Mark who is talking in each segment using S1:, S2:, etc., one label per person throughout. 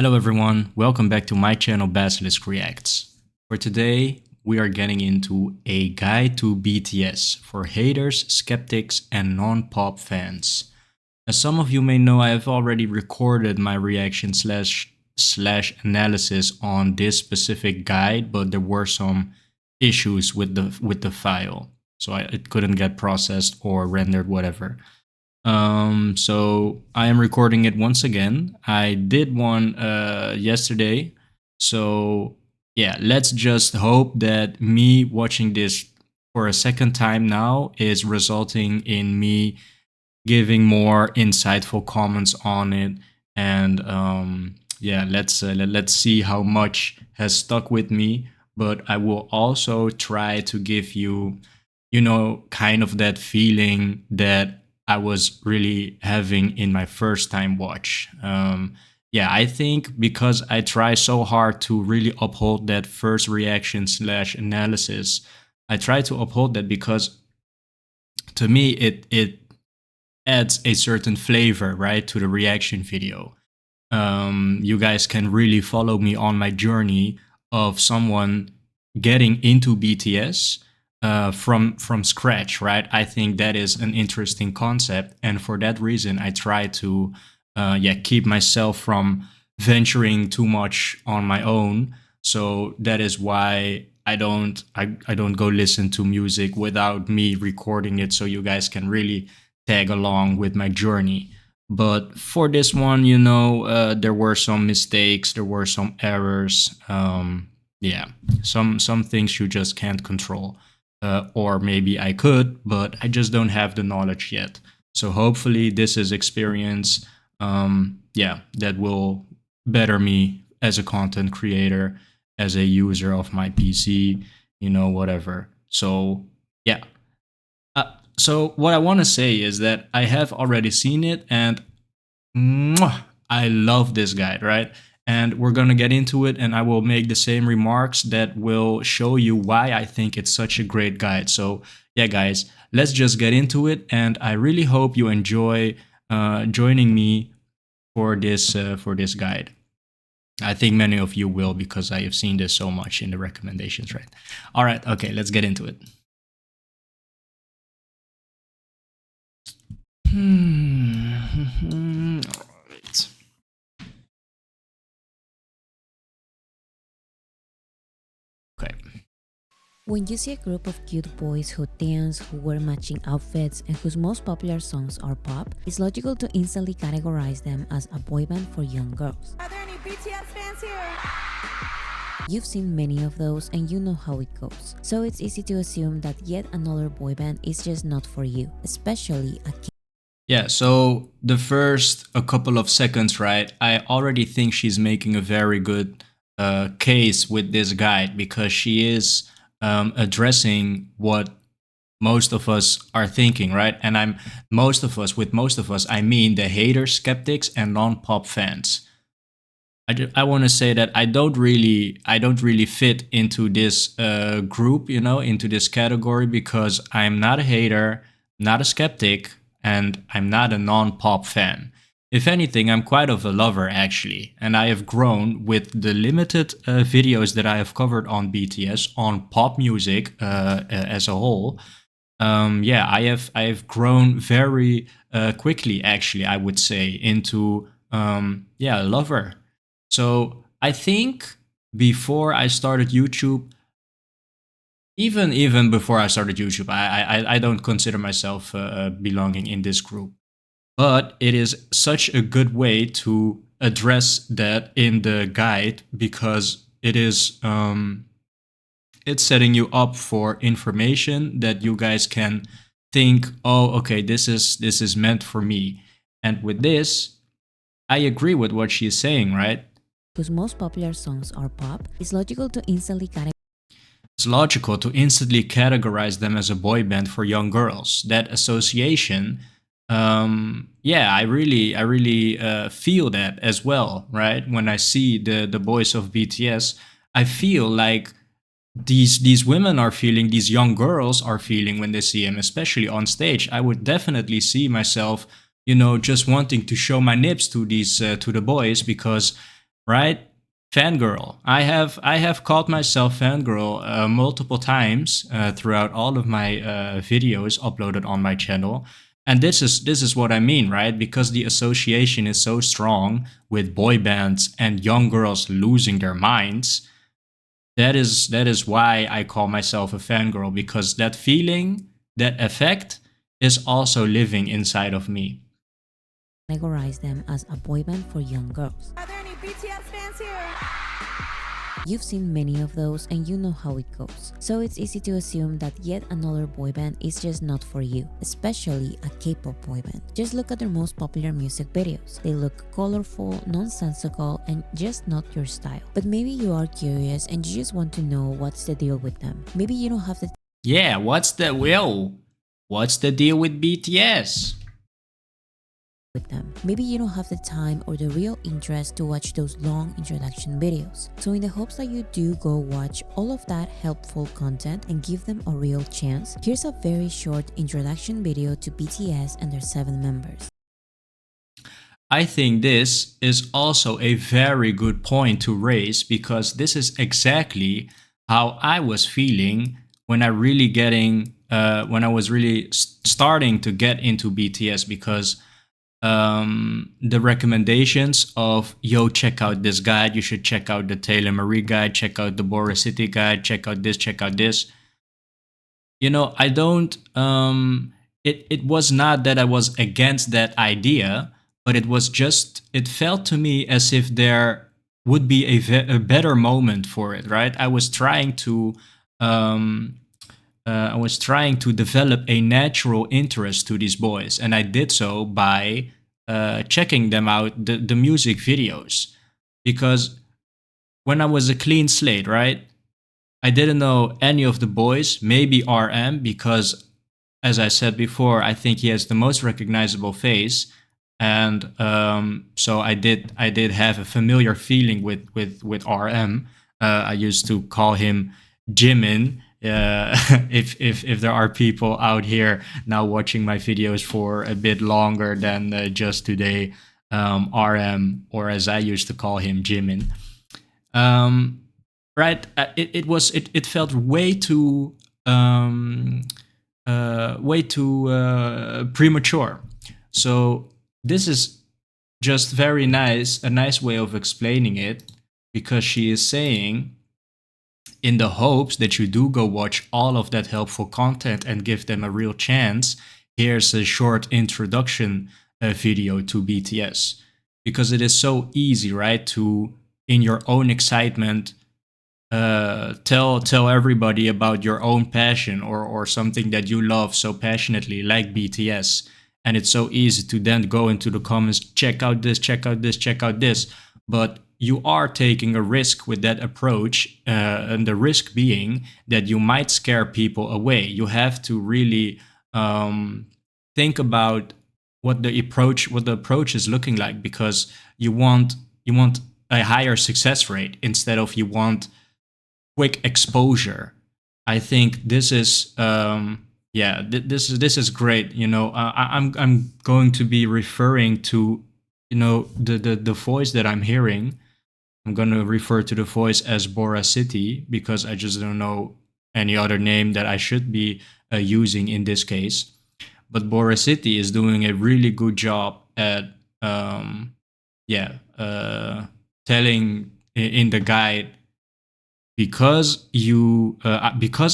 S1: Hello everyone, welcome back to my channel Basilisk Reacts. For today, we are getting into a guide to BTS for haters, skeptics, and non-pop fans. As some of you may know, I have already recorded my reaction slash analysis on this specific guide, but there were some issues with the file, so it couldn't get processed or rendered, whatever. So I am recording it once again. I did one yesterday. So yeah, let's just hope that me watching this for a second time now is resulting in me giving more insightful comments on it. And yeah, let's see how much has stuck with me. But I will also try to give you, kind of that feeling that I was really having in my first time watch. Yeah, I think because I try so hard to really uphold that first reaction slash analysis, I try to uphold that because to me it adds a certain flavor, right, to the reaction video. You guys can really follow me on my journey of someone getting into BTS from scratch, right? I think that is an interesting concept, and for that reason, I try to keep myself from venturing too much on my own. So that is why I don't go listen to music without me recording it, so you guys can really tag along with my journey. But for this one, there were some mistakes, there were some errors. Yeah, some things you just can't control, or maybe I could, but I just don't have the knowledge yet. So hopefully, this is experience. Yeah, that will better me as a content creator, as a user of my PC, whatever. So yeah, so what I want to say is that I have already seen it, and I love this guide, right? And we're gonna get into it, and I will make the same remarks that will show you why I think it's such a great guide. So yeah, guys, let's just get into it, and I really hope you enjoy joining me for this guide. I think many of you will because I have seen this so much in the recommendations, right? All right, okay, let's get into it. All right. Okay.
S2: When you see a group of cute boys who dance, who wear matching outfits, and whose most popular songs are pop, it's logical to instantly categorize them as a boy band for young girls.
S3: Are there any BTS fans here?
S2: You've seen many of those and you know how it goes. So it's easy to assume that yet another boy band is just not for you, especially a kid.
S1: Yeah, so the first a couple of seconds, right, I already think she's making a very good case with this guide because she is addressing what most of us are thinking, right? And with most of us, I mean the haters, skeptics, and non-pop fans. I want to say that I don't really fit into this group, into this category because I'm not a hater, not a skeptic, and I'm not a non-pop fan. If anything, I'm quite of a lover actually, and I have grown with the limited videos that I have covered on BTS on pop music as a whole. Yeah, I have grown very quickly actually. I would say into a lover. So I think before I started YouTube, even before I started YouTube, I don't consider myself belonging in this group. But it is such a good way to address that in the guide because it's setting you up for information that you guys can think, oh, okay, this is meant for me. And with this, I agree with what she's saying, right?
S2: Whose most popular songs are pop, it's logical to instantly
S1: It's logical to instantly categorize them as a boy band for young girls. That association, yeah, I really feel that as well, right? When I see the boys of BTS, I feel like these women are feeling, these young girls are feeling when they see him, especially on stage. I would definitely see myself, just wanting to show my nips to these to the boys because right? Fangirl. I have called myself fangirl multiple times throughout all of my videos uploaded on my channel, and this is what I mean, right? Because the association is so strong with boy bands and young girls losing their minds. That is why I call myself a fangirl, because that feeling, that effect, is also living inside of me.
S2: Categorize them as a boy band for young girls.
S3: Are there any BTS fans here?
S2: You've seen many of those and you know how it goes. So it's easy to assume that yet another boy band is just not for you, especially a K-pop boy band. Just look at their most popular music videos. They look colorful, nonsensical, and just not your style. But maybe you are curious and you just want to know what's the deal with them. Maybe you don't have the
S1: Yeah, what's the deal with BTS?
S2: with them. Maybe you don't have the time or the real interest to watch those long introduction videos. So in the hopes that you do go watch all of that helpful content and give them a real chance, here's a very short introduction video to BTS and their 7 members.
S1: I think this is also a very good point to raise, because this is exactly how I was feeling when I was really starting to get into BTS, because the recommendations of, yo, check out this guide, you should check out the Taylor Marie guide, check out the Bora City guide, check out this, check out this. I don't it was not that I was against that idea, but it felt to me as if there would be a better moment for it, right? Um I was trying to develop a natural interest to these boys, and I did so by checking them out, the music videos, because when I was a clean slate, right? I didn't know any of the boys, maybe RM, because, as I said before, I think he has the most recognizable face, and so I did have a familiar feeling with RM. I used to call him Jimin. If there are people out here now watching my videos for a bit longer than just today, RM, or as I used to call him, Jimin. Um, right? It felt way too premature. So this is just very nice, a nice way of explaining it, because she is saying, in the hopes that you do go watch all of that helpful content and give them a real chance, here's a short introduction video to BTS. Because it is so easy, right, to, in your own excitement, tell everybody about your own passion, or something that you love so passionately, like BTS. And it's so easy to then go into the comments, check out this, check out this, check out this. But you are taking a risk with that approach, and the risk being that you might scare people away. You have to really think about what the approach is looking like, because you want a higher success rate, instead of you want quick exposure. I think this is this is great. I'm going to be referring to, the voice that I'm hearing. I'm going to refer to the voice as Bora City, because I just don't know any other name that I should be using in this case. But Bora City is doing a really good job at yeah telling in the guide, because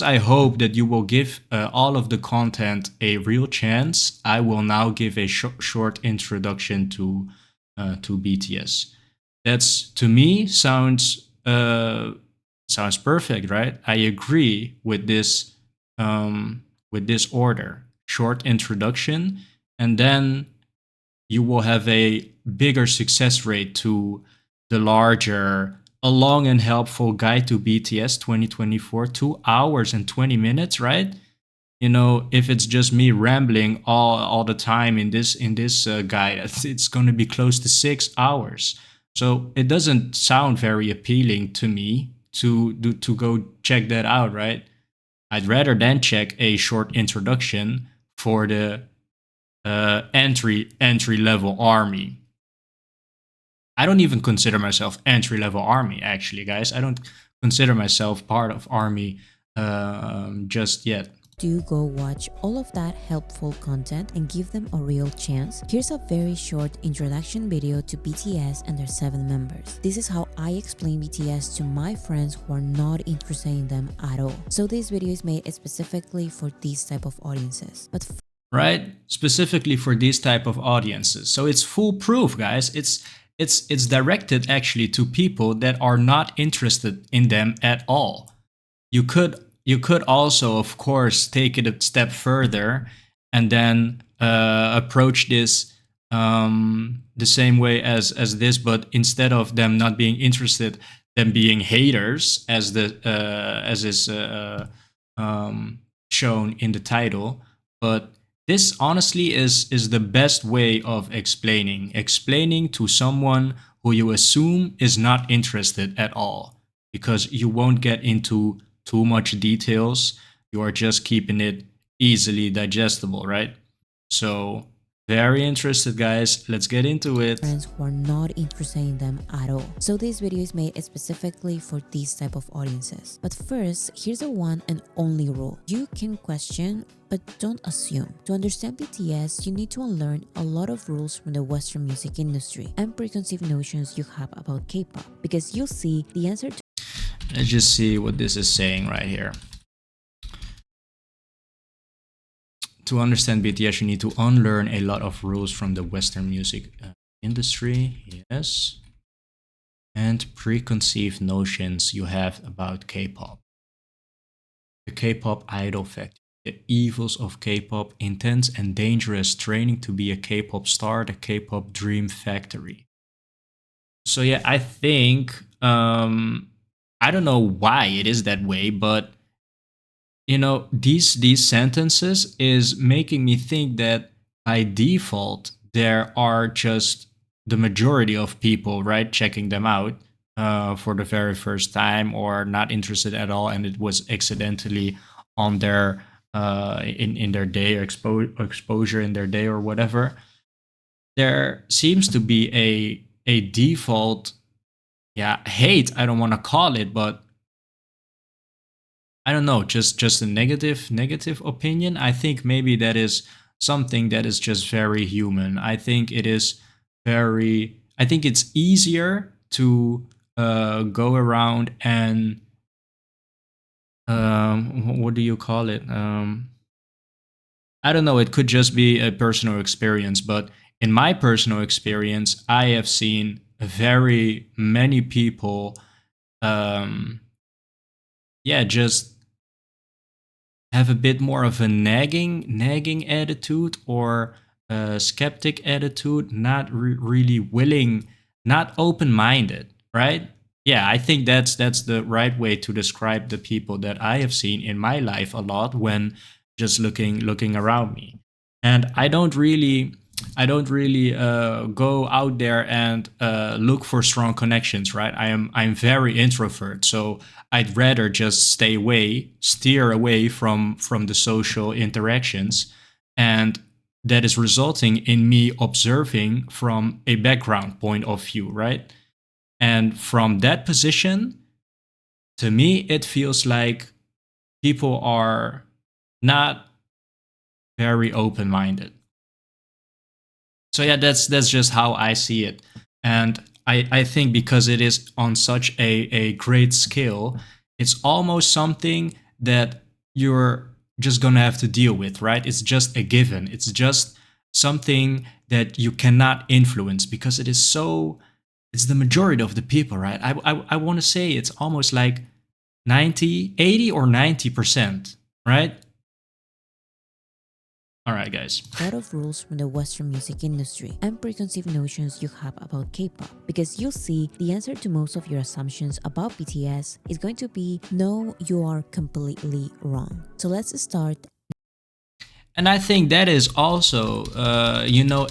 S1: I hope that you will give all of the content a real chance. I will now give a short introduction to BTS. That's, to me, sounds perfect, right? I agree with this order: short introduction, and then you will have a bigger success rate to the larger, a long and helpful guide to BTS 2024, 2 hours and 20 minutes, right? If it's just me rambling all the time in this guide, it's going to be close to 6 hours. So it doesn't sound very appealing to me to go check that out, right? I'd rather then check a short introduction for the entry level army. I don't even consider myself entry level army. Actually, guys, I don't consider myself part of army just yet.
S2: Do go watch all of that helpful content and give them a real chance? Here's a very short introduction video to BTS and their 7 members. This is how I explain BTS to my friends who are not interested in them at all. So this video is made specifically for these type of audiences. But
S1: right, specifically for these type of audiences, so it's foolproof, guys. It's directed actually to people that are not interested in them at all. You could also, of course, take it a step further and then approach this the same way as this, but instead of them not being interested, them being haters, as is shown in the title. But this honestly is the best way of explaining to someone who you assume is not interested at all, because you won't get into too much details. You are just keeping it easily digestible, right? So very interested, guys. Let's get into it.
S2: friends who are not interested in them at all. So this video is made specifically for these type of audiences. But first, here's the one and only rule. You can question, but don't assume. To understand BTS, you need to unlearn a lot of rules from the Western music industry and preconceived notions you have about K-pop, because you'll see the answer to
S1: Let's just see what this is saying right here. To understand BTS, you need to unlearn a lot of rules from the Western music industry, yes, and preconceived notions you have about K-pop. The K-pop idol factor, the evils of K-pop, intense and dangerous training to be a K-pop star, the K-pop dream factory. So yeah, I think I don't know why it is that way, but these sentences is making me think that by default there are just the majority of people, right, checking them out for the very first time, or not interested at all, and it was accidentally on their in their day, or exposure in their day or whatever. There seems to be a default, yeah, hate, I don't want to call it, but I don't know, just a negative opinion. I think maybe that is something that is just very human. I think it is very. I think it's easier to go around and what do you call it? I don't know. It could just be a personal experience, but in my personal experience, I have seen very many people, yeah, just have a bit more of a nagging attitude, or a skeptic attitude, not really willing, not open minded, right? Yeah, I think that's the right way to describe the people that I have seen in my life a lot when just looking around me. And I don't really go out there and look for strong connections, right? I'm very introvert, so I'd rather just steer away from the social interactions, and that is resulting in me observing from a background point of view, right? And from that position, to me, it feels like people are not very open minded. So yeah, that's just how I see it. And I think because it is on such a great scale, it's almost something that you're just gonna have to deal with, right? It's just a given. It's just something that you cannot influence, because it's the majority of the people, right? I want to say it's almost like 90, 80 or 90%, right? All right, guys.
S2: a lot of rules from the Western music industry and preconceived notions you have about K-pop, because you'll see the answer to most of your assumptions about BTS is going to be no, you are completely wrong. So let's start.
S1: And I think that is also,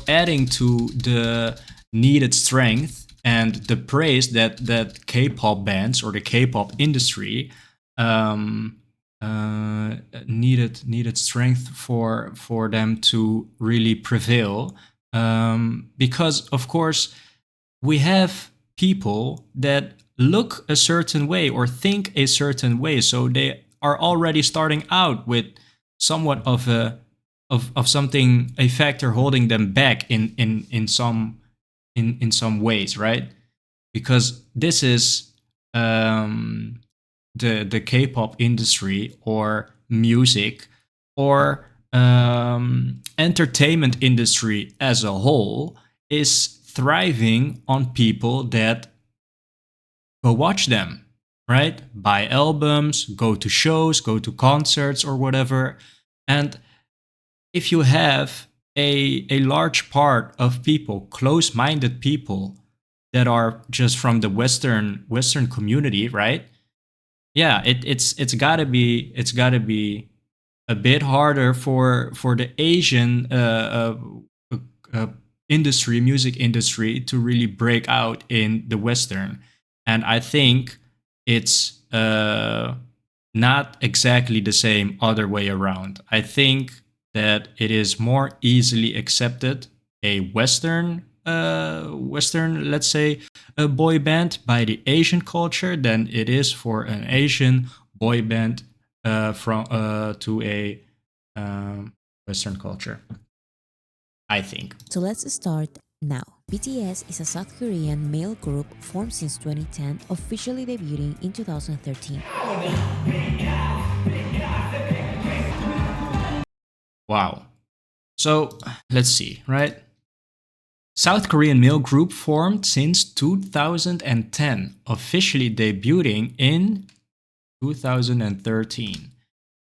S1: adding to the needed strength and the praise that K-pop bands or the K-pop industry needed strength for them to really prevail. Because of course, we have people that look a certain way or think a certain way, so they are already starting out with somewhat of of something, a factor holding them back in some ways, right? Because this is um, the K-pop industry or music or entertainment industry as a whole is thriving on people that go watch them, right? Buy albums, go to shows, go to concerts or whatever. And if you have a large part of people, close-minded people that are just from the Western community, right? Yeah, it's gotta be a bit harder for the Asian uh, industry, music industry, to really break out in the Western. And I think it's not exactly the same other way around. I think that it is more easily accepted a Western, let's say, a boy band by the Asian culture than it is for an Asian boy band from to a Western culture. I think.
S2: So let's start now. BTS is a South Korean male group formed since 2010, officially debuting in 2013.
S1: Wow. So let's see, right? South Korean male group formed since 2010, officially debuting in 2013,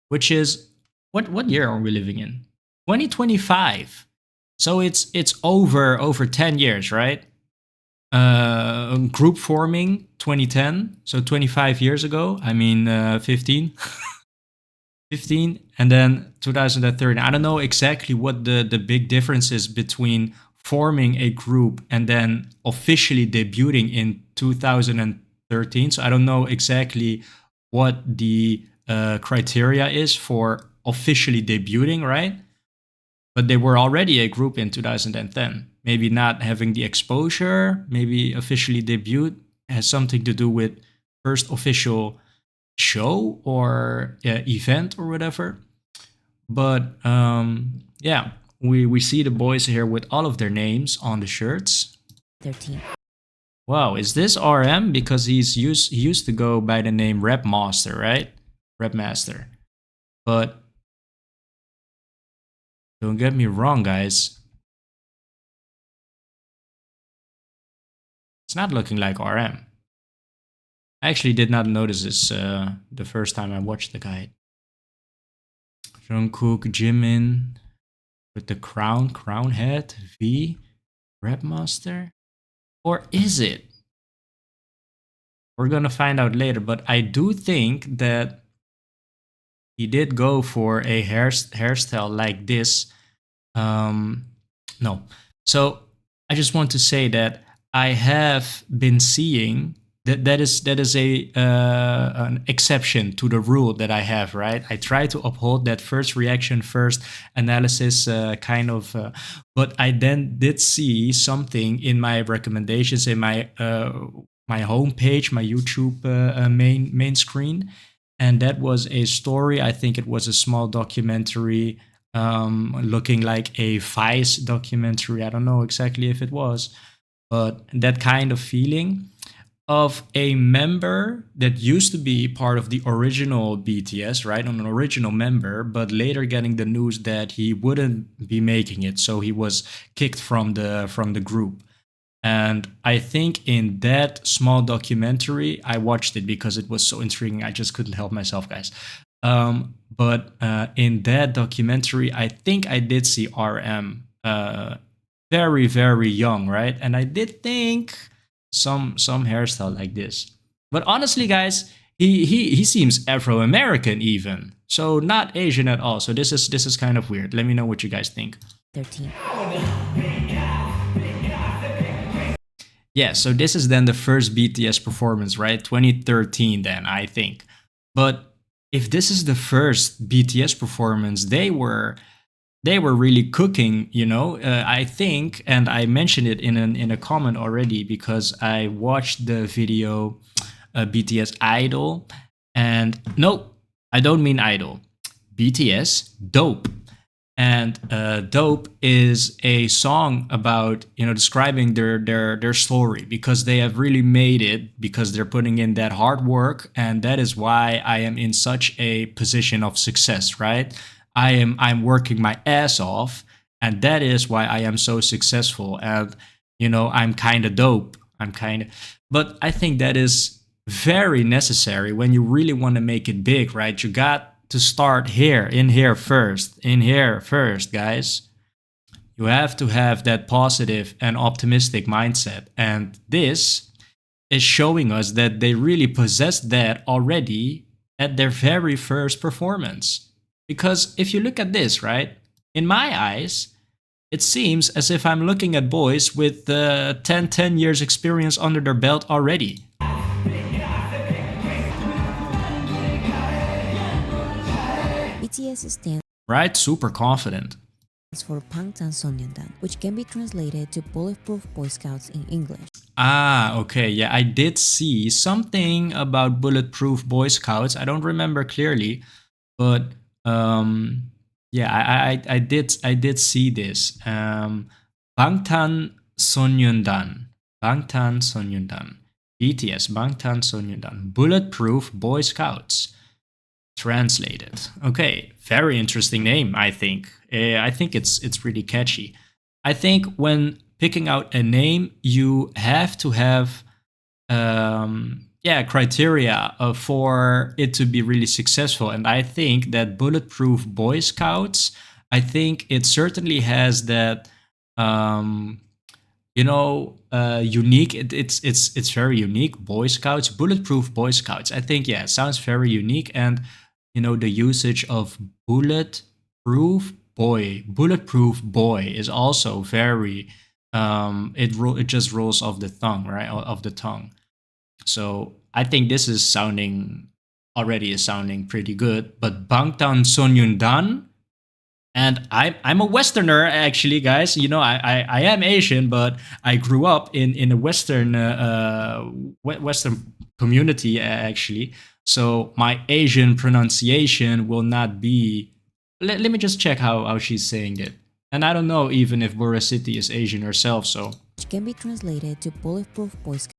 S1: which is what year are we living in? 2025. So it's over 10 years, right? Group forming 2010, so 25 years ago. I mean 15, and then 2013. I don't know exactly what the big difference is between forming a group and then officially debuting in 2013. So I don't know exactly what the criteria is for officially debuting, right? But they were already a group in 2010. Maybe not having the exposure, maybe officially debut has something to do with first official show or event or whatever. But yeah, we see the boys here with all of their names on the shirts.
S2: 13.
S1: Wow, is this RM? Because he used to go by the name Rap Master, right? Rap Master. But don't get me wrong, guys. It's not looking like RM. I actually did not notice this the first time I watched the guide. Jungkook, Jimin with the crown head, V, Rap Master? Or is it? We're gonna find out later, but I do think that he did go for a hairstyle like this. No. So I just want to say that I have been seeing that is a an exception to the rule that I have, right? I try to uphold that first reaction, first analysis kind of, but I then did see something in my recommendations in my homepage, my YouTube main screen, and that was a story. I think it was a small documentary, looking like a Vice documentary. I don't know exactly if it was, but that kind of feeling of a member that used to be part of the original BTS, right? An original member, but later getting the news that he wouldn't be making it, so he was kicked from the group. And I think in that small documentary, I watched it because it was so intriguing. I just couldn't help myself, guys. But in that documentary, I think I did see RM very, very young, right? And I did think some hairstyle like this. But honestly, guys, he seems Afro American even, so not Asian at all. So this is kind of weird. Let me know what you guys think.
S2: 13.
S1: Yeah, so this is then the first BTS performance, right? 2013, then, I think. But if this is the first BTS performance, they were they were really cooking. I think, and I mentioned it in a comment already because I watched the video BTS Idol, and no, I don't mean Idol. BTS Dope. And Dope is a song about describing their story, because they have really made it, because they're putting in that hard work, and that is why I am in such a position of success, right? I'm working my ass off, and that is why I am so successful. And I'm kind of dope. But I think that is very necessary when you really want to make it big, right? You got to start in here first, guys. You have to have that positive and optimistic mindset. And this is showing us that they really possess that already at their very first performance. Because if you look at this, right, in my eyes, it seems as if I'm looking at boys with 10 years experience under their belt already.
S2: BTS stands
S1: Right? Super confident.
S2: for Bangtan Sonyeondan, which can be translated to Bulletproof Boy Scouts in English.
S1: Ah, okay. Yeah, I did see something about Bulletproof Boy Scouts. I don't remember clearly, but yeah, I did see this. Bangtan Sonyeondan, Bangtan Sonyeondan, BTS Bangtan Sonyeondan, Bulletproof Boy Scouts. Translated. Okay, very interesting name. I think. I think it's really catchy. I think when picking out a name, you have to have criteria for it to be really successful. And I think that Bulletproof Boy Scouts, I think it certainly has that unique. It's very unique. Boy Scouts, Bulletproof Boy Scouts. I think, yeah, it sounds very unique. And the usage of bulletproof boy is also very it just rolls off the tongue, right? Of the tongue. So I think this is sounding pretty good. But Bangtan Sonyeondan, and I'm a Westerner, actually, guys. I am Asian, but I grew up in a Western community, actually. So my Asian pronunciation will not be. Let me just check how she's saying it. And I don't know even if Bora City is Asian herself. So
S2: Which can be translated to Bulletproof Boy Scouts.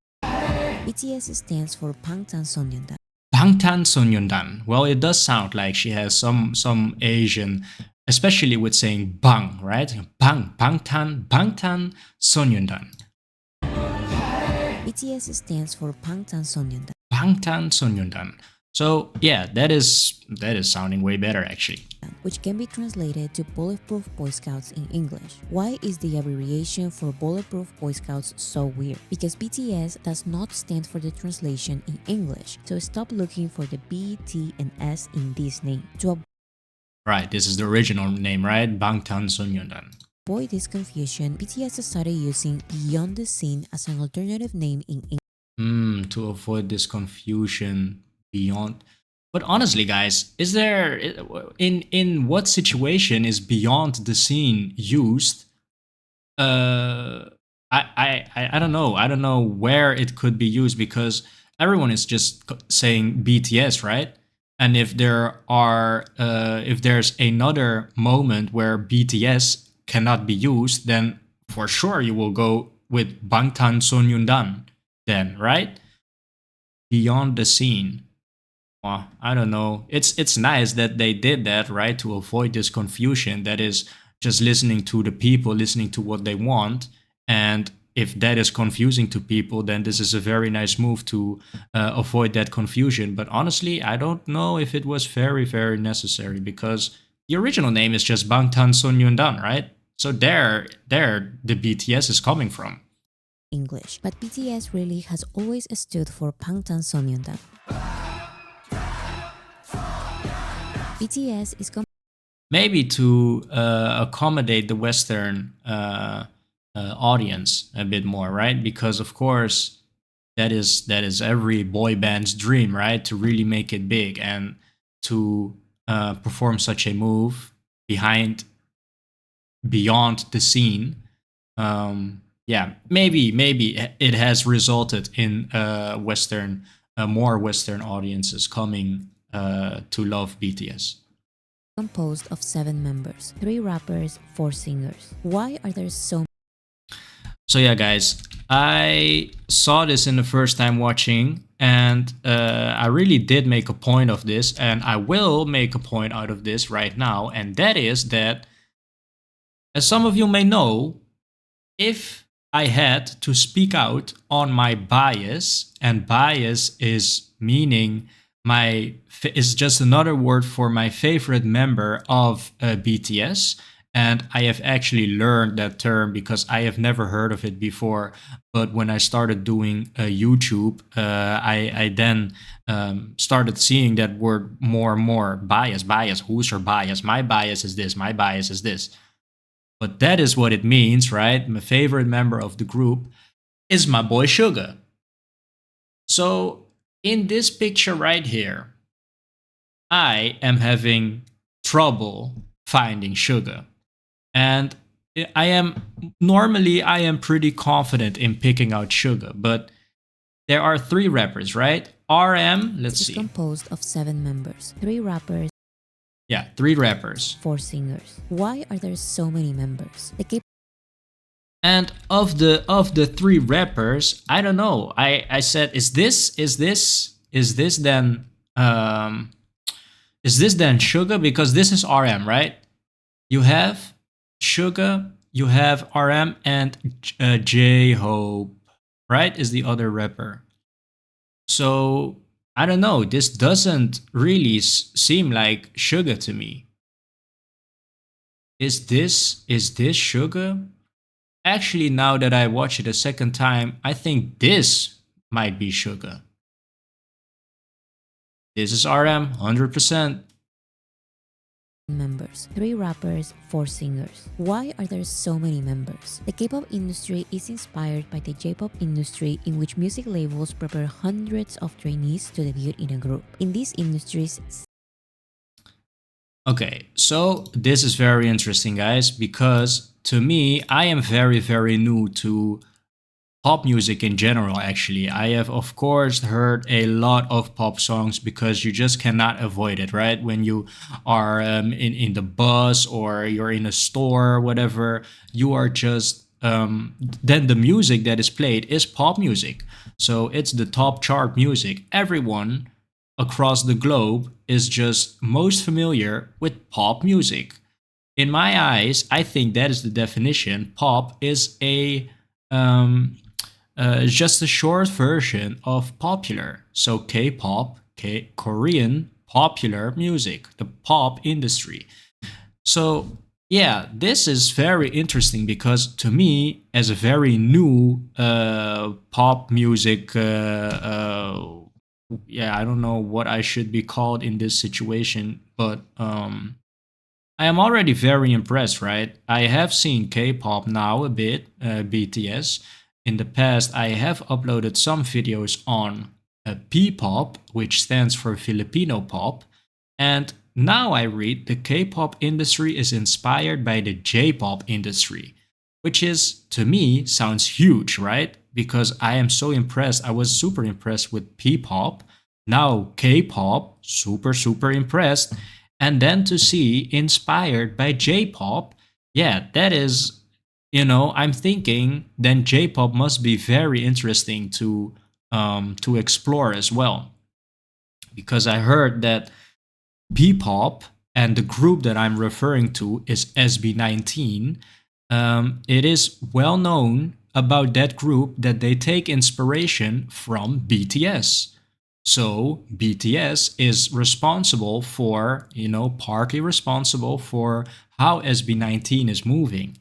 S2: BTS stands for Bangtan Sonyeondan.
S1: Bangtan Sonyeondan. Well, it does sound like she has some Asian, especially with saying bang, right? Bangtan Sonyeondan.
S2: BTS stands for Bangtan Sonyeondan.
S1: Bangtan Sonyeondan. So yeah, that is sounding way better, actually.
S2: Which can be translated to Bulletproof Boy Scouts in English. Why is the abbreviation for Bulletproof Boy Scouts so weird? Because BTS does not stand for the translation in English, so stop looking for the B, T, and S in this name. To
S1: Right, this is the original name, right? Bangtan Sonyeondan.
S2: avoid this confusion, BTS started using Beyond the Scene as an alternative name in English.
S1: To avoid this confusion, beyond. But honestly, guys, is there in what situation is beyond the scene used? I don't know. I don't know where it could be used, because everyone is just saying BTS, right? And if there's another moment where BTS cannot be used, then for sure you will go with Bangtan Sonyeondan, then, right? Beyond the scene. Well, I don't know. It's nice that they did that, right? To avoid this confusion that is just listening to the people, listening to what they want. And if that is confusing to people, then this is a very nice move to avoid that confusion. But honestly, I don't know if it was very, very necessary, because the original name is just Bangtan Sonyeondan, right? So there, the BTS is coming from.
S2: English, but BTS really has always stood for Bangtan Sonyeondan. BTS is
S1: Maybe to accommodate the Western audience a bit more, right? Because of course that is every boy band's dream, right? To really make it big and to perform such a move behind beyond the scene. Yeah, maybe it has resulted in more Western audiences coming to love BTS.
S2: Composed of 7 members, 3 rappers, 4 singers. Why are there so
S1: So yeah, guys, I saw this in the first time watching, and I really did make a point of this, and I will make a point out of this right now, and that is that, as some of you may know, if I had to speak out on my bias, and bias is meaning is just another word for my favorite member of BTS. And I have actually learned that term because I have never heard of it before. But when I started doing YouTube, I then started seeing that word more and more. Bias. Who's your bias? My bias is this. My bias is this. But that is what it means, right? My favorite member of the group is my boy Suga. So in this picture right here, I am having trouble finding Suga. And I am pretty confident in picking out Suga, but there are 3 rappers, right? RM, let's
S2: is
S1: see.
S2: composed of 7 members, 3 rappers,
S1: Yeah, 3 rappers.
S2: 4 singers. Why are there so many members? The K
S1: And of the 3 rappers, I don't know. I said, um is this then Suga? Because this is RM, right? You have Suga, you have RM, and J Hope, right? Is the other rapper. So I don't know. This doesn't really seem like Suga to me. Is this Suga? Actually, now that I watch it a second time, I think this might be Suga. This is RM, 100%.
S2: members, 3 rappers, 4 singers. Why are there so many members? The K-pop industry is inspired by the J-pop industry, in which music labels prepare hundreds of trainees to debut in a group. In these industries,
S1: Okay, so this is very interesting, guys, because to me, I am very, very new to pop music in general. Actually, I have of course heard a lot of pop songs because you just cannot avoid it, right? When you are in the bus or you're in a store or whatever, you are just then the music that is played is pop music. So it's the top chart music. Everyone across the globe is just most familiar with pop music. In my eyes, I think that is the definition. Pop is just a short version of popular. So K-pop, Korean popular music, the pop industry. So yeah, this is very interesting because to me, as a very new pop music, yeah, I don't know what I should be called in this situation, but I am already very impressed, right? I have seen K-pop now a bit, BTS. In the past, I have uploaded some videos on P-pop, which stands for Filipino pop. And now I read the K-pop industry is inspired by the J-pop industry, which is, to me, sounds huge, right? Because I am so impressed. I was super impressed with P-pop. Now K-pop, super, super impressed. And then to see inspired by J-pop, yeah, that is, I'm thinking then J-pop must be very interesting to explore as well, because I heard that P-pop and the group that I'm referring to is SB19. It is well known about that group that they take inspiration from BTS. So BTS is responsible for, partly responsible for how SB19 is moving.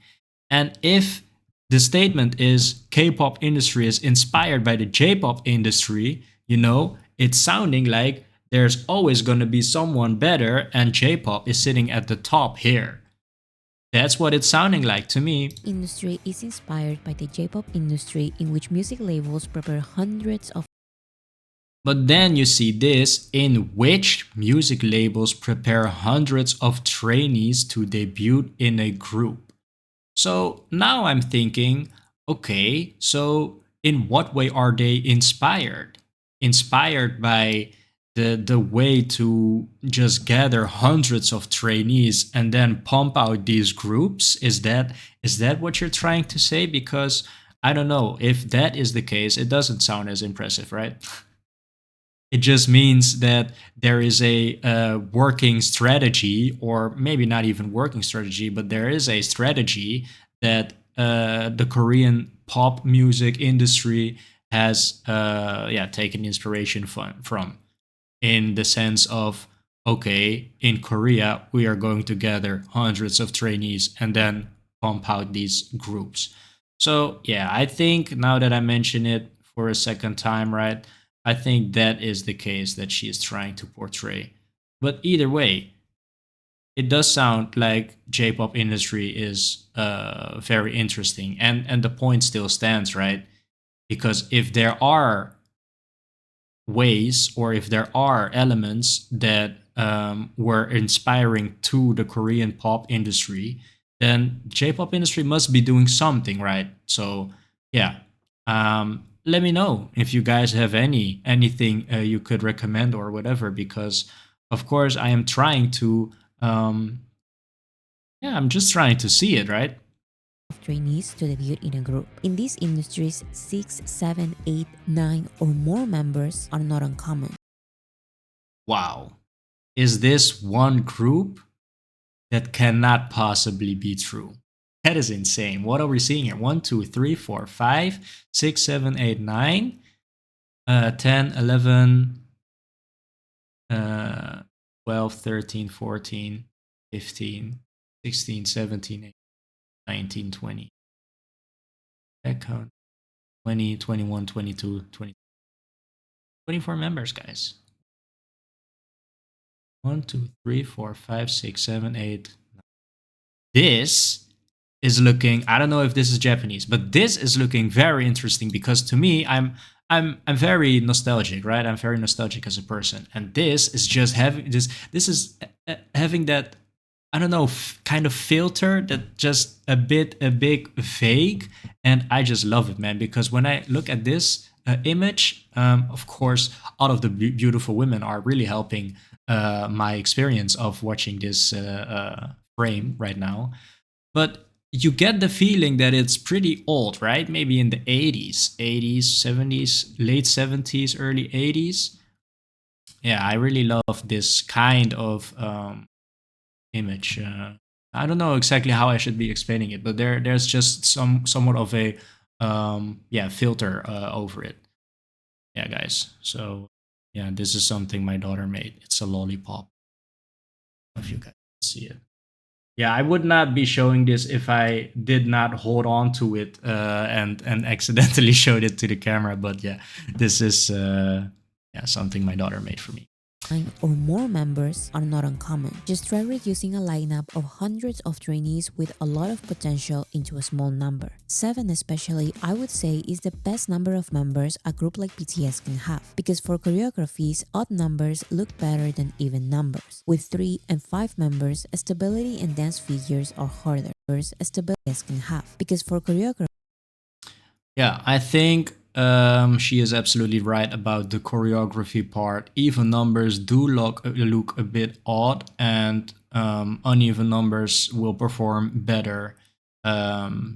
S1: And if the statement is K-pop industry is inspired by the J-pop industry, it's sounding like there's always going to be someone better and J-pop is sitting at the top here. That's what it's sounding like to me.
S2: Industry is inspired by the J-pop industry, in which music labels prepare hundreds of
S1: But then you see this, in which music labels prepare hundreds of trainees to debut in a group. So now I'm thinking, okay, so in what way are they inspired? Inspired by the way to just gather hundreds of trainees and then pump out these groups? Is that what you're trying to say? Because I don't know if that is the case, it doesn't sound as impressive, right? It just means that there is a working strategy, or maybe not even working strategy, but there is a strategy that the Korean pop music industry has yeah, taken inspiration from, in the sense of, okay, in Korea we are going to gather hundreds of trainees and then pump out these groups. So yeah, I think now that I mention it for a second time, right, I think that is the case that she is trying to portray. But either way, it does sound like J-pop industry is very interesting, and the point still stands, right? Because if there are ways, or if there are elements that were inspiring to the Korean pop industry, then J-pop industry must be doing something right. So yeah, let me know if you guys have anything you could recommend or whatever, because of course I am trying to yeah, I'm just trying to see it, right?
S2: Of trainees to debut in a group. In these industries, 6, 7, 8, 9, or more members are not uncommon.
S1: Wow, is this one group? That cannot possibly be true. That is insane. What are we seeing here? 1, 2, 3, 4, 5, 6, 7, 8, 9, 10, 11, 12, 13, 14, 15, 16, 17, 18, 19, 20. That count. 20, 21, 22, 20, 24 members, guys. 1, 2, 3, 4, 5, 6, 7, 8. This is looking, I don't know if this is Japanese, but this is looking very interesting, because to me, I'm very nostalgic, right? I'm very nostalgic as a person, and this is just having this is having that, I don't know, kind of filter that just a bit vague, and I just love it, man. Because when I look at this image, of course, all of the beautiful women are really helping my experience of watching this frame right now. But you get the feeling that it's pretty old, right? Maybe in the 80s, 80s, 70s, late 70s, early 80s. Yeah, I really love this kind of image. I don't know exactly how I should be explaining it, but there's just somewhat of a yeah, filter over it. Yeah, guys. So yeah, this is something my daughter made. It's a lollipop. If you guys can see it. Yeah, I would not be showing this if I did not hold on to it and accidentally showed it to the camera. But yeah, this is yeah, something my daughter made for me.
S2: 9 or more members are not uncommon. Just try reducing a lineup of hundreds of trainees with a lot of potential into a small number. 7 especially, I would say, is the best number of members a group like BTS can have, because for choreographies, odd numbers look better than even numbers. With 3 and 5 members, stability and dance figures are harder. Stability can have, because for choreography,
S1: Yeah, I think she is absolutely right about the choreography part. Even numbers do look a bit odd, and uneven numbers will perform better.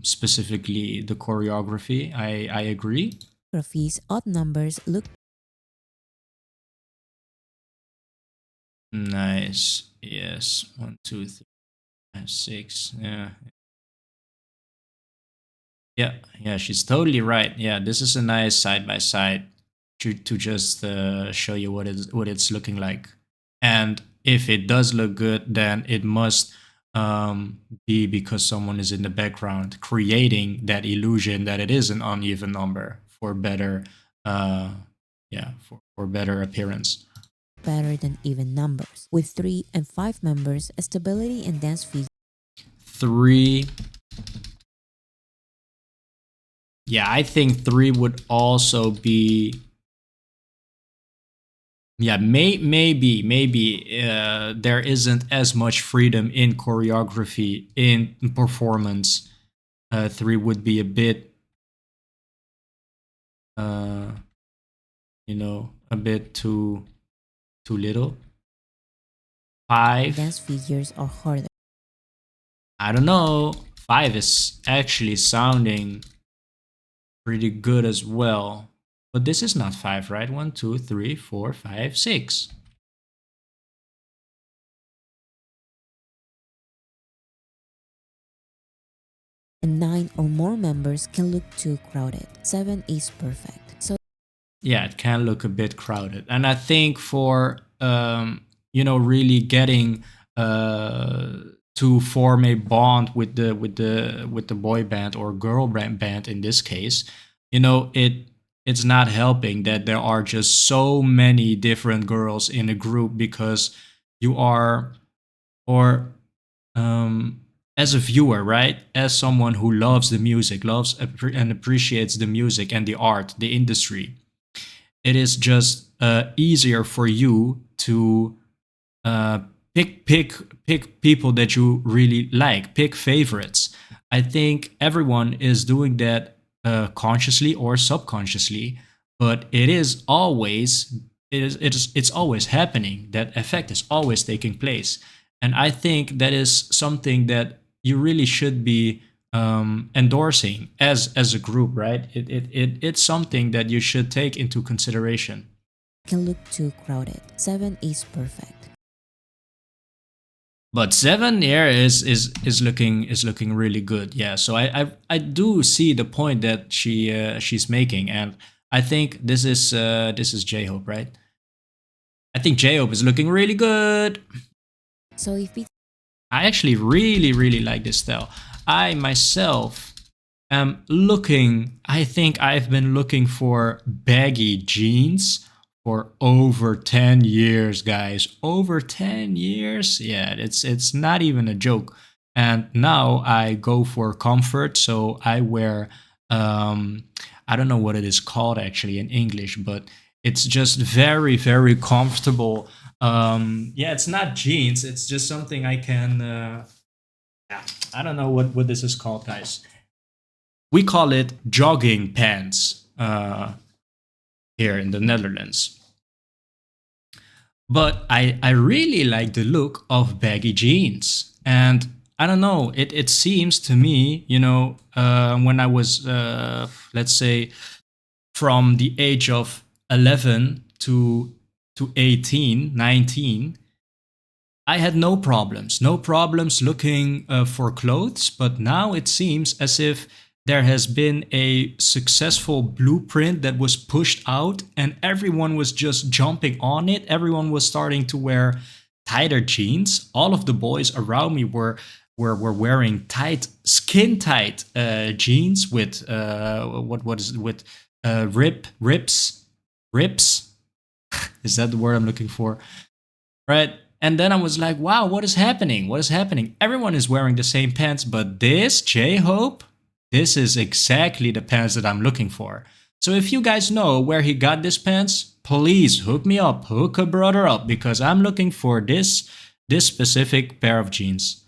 S1: Specifically, the choreography. I agree.
S2: odd numbers look
S1: Nice. Yes. 1, 2, 3, 5, 6. Yeah. Yeah. Yeah. She's totally right. Yeah. This is a nice side by side to just show you what it's looking like. And if it does look good, then it must be because someone is in the background creating that illusion that it is an uneven number for better, uh, yeah, for better appearance.
S2: better than even numbers. With 3 and 5 members, stability and dance figures
S1: 3. Yeah, I think 3 would also be. Yeah, maybe there isn't as much freedom in choreography, in performance, Three would be a bit, uh, a bit too little. Five,
S2: Dance figures are harder.
S1: I don't know. Five is actually sounding pretty good as well. But this is not five, right? One, two, three, four, five, six.
S2: And 9 or more members can look too crowded. 7 is perfect. So
S1: Yeah, it can look a bit crowded. And I think for really getting uh, to form a bond with the boy band or girl band in this case, it's not helping that there are just so many different girls in a group because you are or um, as a viewer, right? As someone who loves the music, and appreciates the music and the art, the industry, it is just easier for you to uh, pick people that you really like, pick favorites. I think everyone is doing that consciously or subconsciously, but it's always happening. That effect is always taking place, and I think that is something that you really should be endorsing as a group, right? It's something that you should take into consideration.
S2: can look too crowded. 7 is perfect.
S1: But seven here is looking really good. Yeah, so I do see the point that she's making, and I think this is J Hope, right? I think J Hope is looking really good.
S2: So if
S1: I actually really like this style. I myself am looking. I think I've been looking for baggy jeans for over 10 years, guys. Over 10 years. Yeah, it's not even a joke. And now I go for comfort, so I wear I don't know what it is called actually in English, but it's just very comfortable. Yeah, it's not jeans, it's just something I can yeah, I don't know what this is called, guys. We call it jogging pants here in the Netherlands. But I really like the look of baggy jeans. And I don't know, it seems to me, when I was, let's say, from the age of 11 to 18, 19, I had no problems looking for clothes, but now it seems as if there has been a successful blueprint that was pushed out and everyone was just jumping on it. Everyone was starting to wear tighter jeans. All of the boys around me were wearing tight, skin tight jeans with what is it with rips. Is that the word I'm looking for? Right? And then I was like, wow, what is happening? What is happening? Everyone is wearing the same pants, but this, J Hope, this is exactly the pants that I'm looking for. So if you guys know where he got this pants, please hook me up, hook a brother up, because I'm looking for this specific pair of jeans.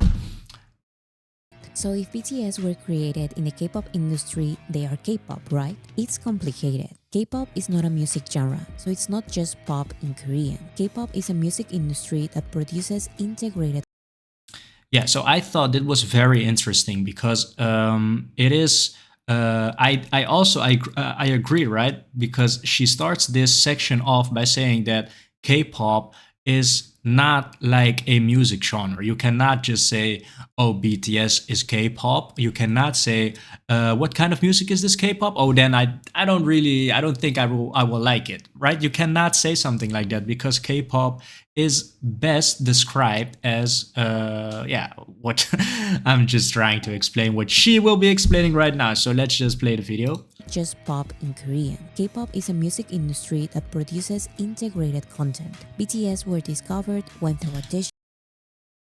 S2: So if BTS were created in the K-pop industry, they are K-pop, right? It's complicated. K-pop is not a music genre, so it's not just pop in Korean. K-pop is a music industry that produces integrated.
S1: Yeah, so I thought it was very interesting because it is. I agree, right? Because she starts this section off by saying that K-pop is not like a music genre. You cannot just say, "Oh, BTS is K-pop." You cannot say, "What kind of music is this K-pop?" Oh, then I don't think I will like it, right? You cannot say something like that because K-pop is best described as yeah, what I'm just trying to explain what she will be explaining right now. So let's just play the video.
S2: Just pop in Korean. K-pop is a music industry that produces integrated content. BTS were discovered, went through audition.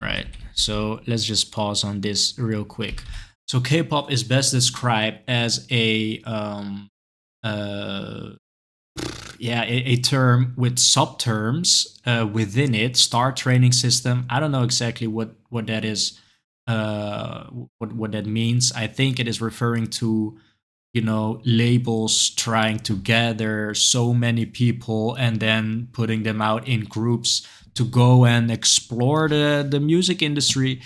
S1: Right. So let's just pause on this real quick. So K-pop is best described as a uh yeah, a term with subterms within it. Star training system. I don't know exactly what that is what that means. I think it is referring to, labels trying to gather so many people and then putting them out in groups to go and explore the music industry.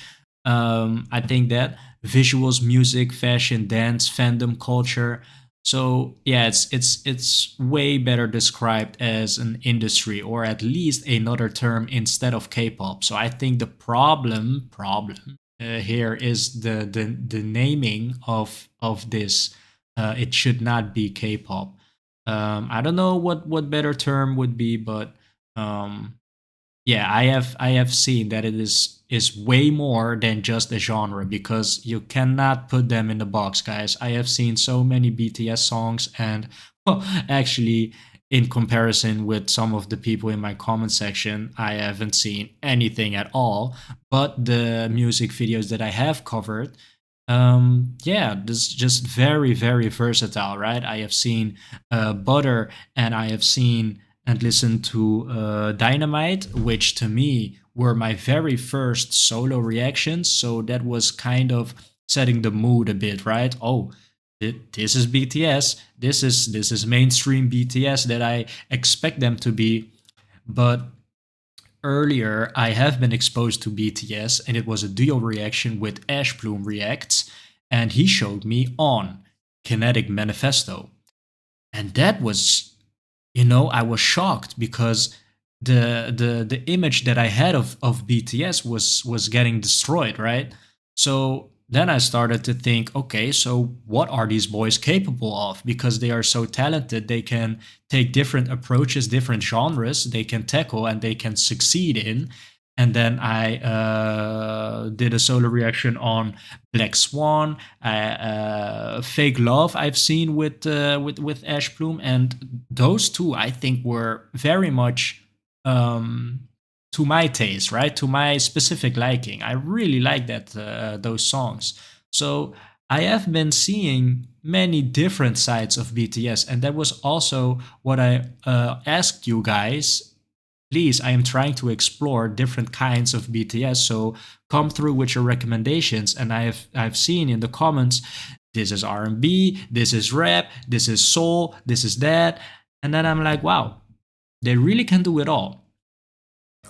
S1: I think that visuals, music, fashion, dance, fandom, culture. So yeah, it's way better described as an industry, or at least another term instead of K-pop. So I think the problem here is the naming of this. It should not be K-pop. I don't know what better term would be, but um, yeah, I have seen that it is way more than just a genre, because you cannot put them in the box, guys. I have seen so many BTS songs, and well, actually, in comparison with some of the people in my comment section, I haven't seen anything at all. But the music videos that I have covered, yeah, this is just very, very versatile, right? I have seen Butter, and I have seen and listened to Dynamite, which to me were my very first solo reactions. So that was kind of setting the mood a bit, right? Oh, this is BTS. This is mainstream BTS that I expect them to be. But earlier, I have been exposed to BTS, and it was a duo reaction with Ash Bloom Reacts, and he showed me On Kinetic Manifesto. And that was, I was shocked, because the image that I had of BTS was getting destroyed, right? So then I started to think, okay, so what are these boys capable of? Because they are so talented, they can take different approaches, different genres they can tackle, and they can succeed in. And then I did a solo reaction on Black Swan, Fake Love. I've seen with Ash Bloom, and those two I think were very much um, to my taste, right? To my specific liking. I really like that those songs. So I have been seeing many different sides of BTS, and that was also what I asked you guys. Please, I am trying to explore different kinds of BTS, so come through with your recommendations. And I've seen in the comments, this is R&B, this is rap, this is soul, this is that, and then I'm like, wow, they really can do it all.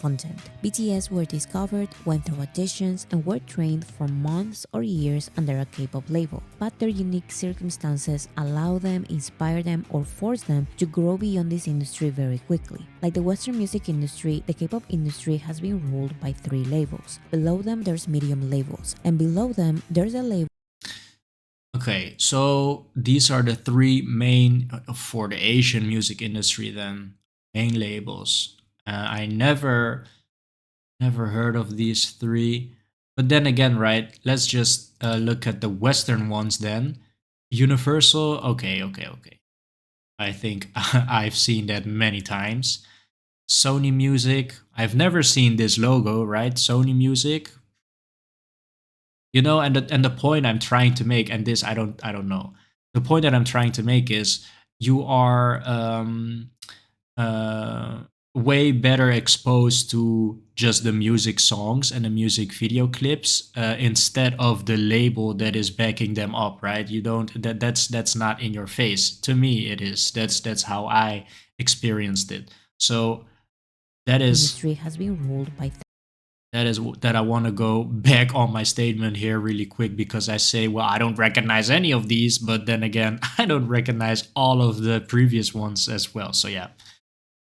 S2: content. BTS were discovered, went through auditions, and were trained for months or years under a K-pop label. But their unique circumstances allow them, inspire them, or force them to grow beyond this industry very quickly. Like the Western music industry, the K-pop industry has been ruled by 3 labels. Below them, there's medium labels, and below them, there's a label.
S1: Okay, so these are the three main for the Asian music industry. Then main labels. I never heard of these three. But then again, right? Let's just look at the Western ones then. Universal. Okay, okay, okay. I think I've seen that many times. Sony Music. I've never seen this logo, right? Sony Music. And the point I'm trying to make, and this I don't know. The point that I'm trying to make is you are uh, way better exposed to just the music songs and the music video clips instead of the label that is backing them up, right? You don't that's not in your face. To me, it is. That's how I experienced it. So that is
S2: Industry has been ruled by
S1: that I want to go back on my statement here really quick, because I say, well, I don't recognize any of these, but then again, I don't recognize all of the previous ones as well. So yeah.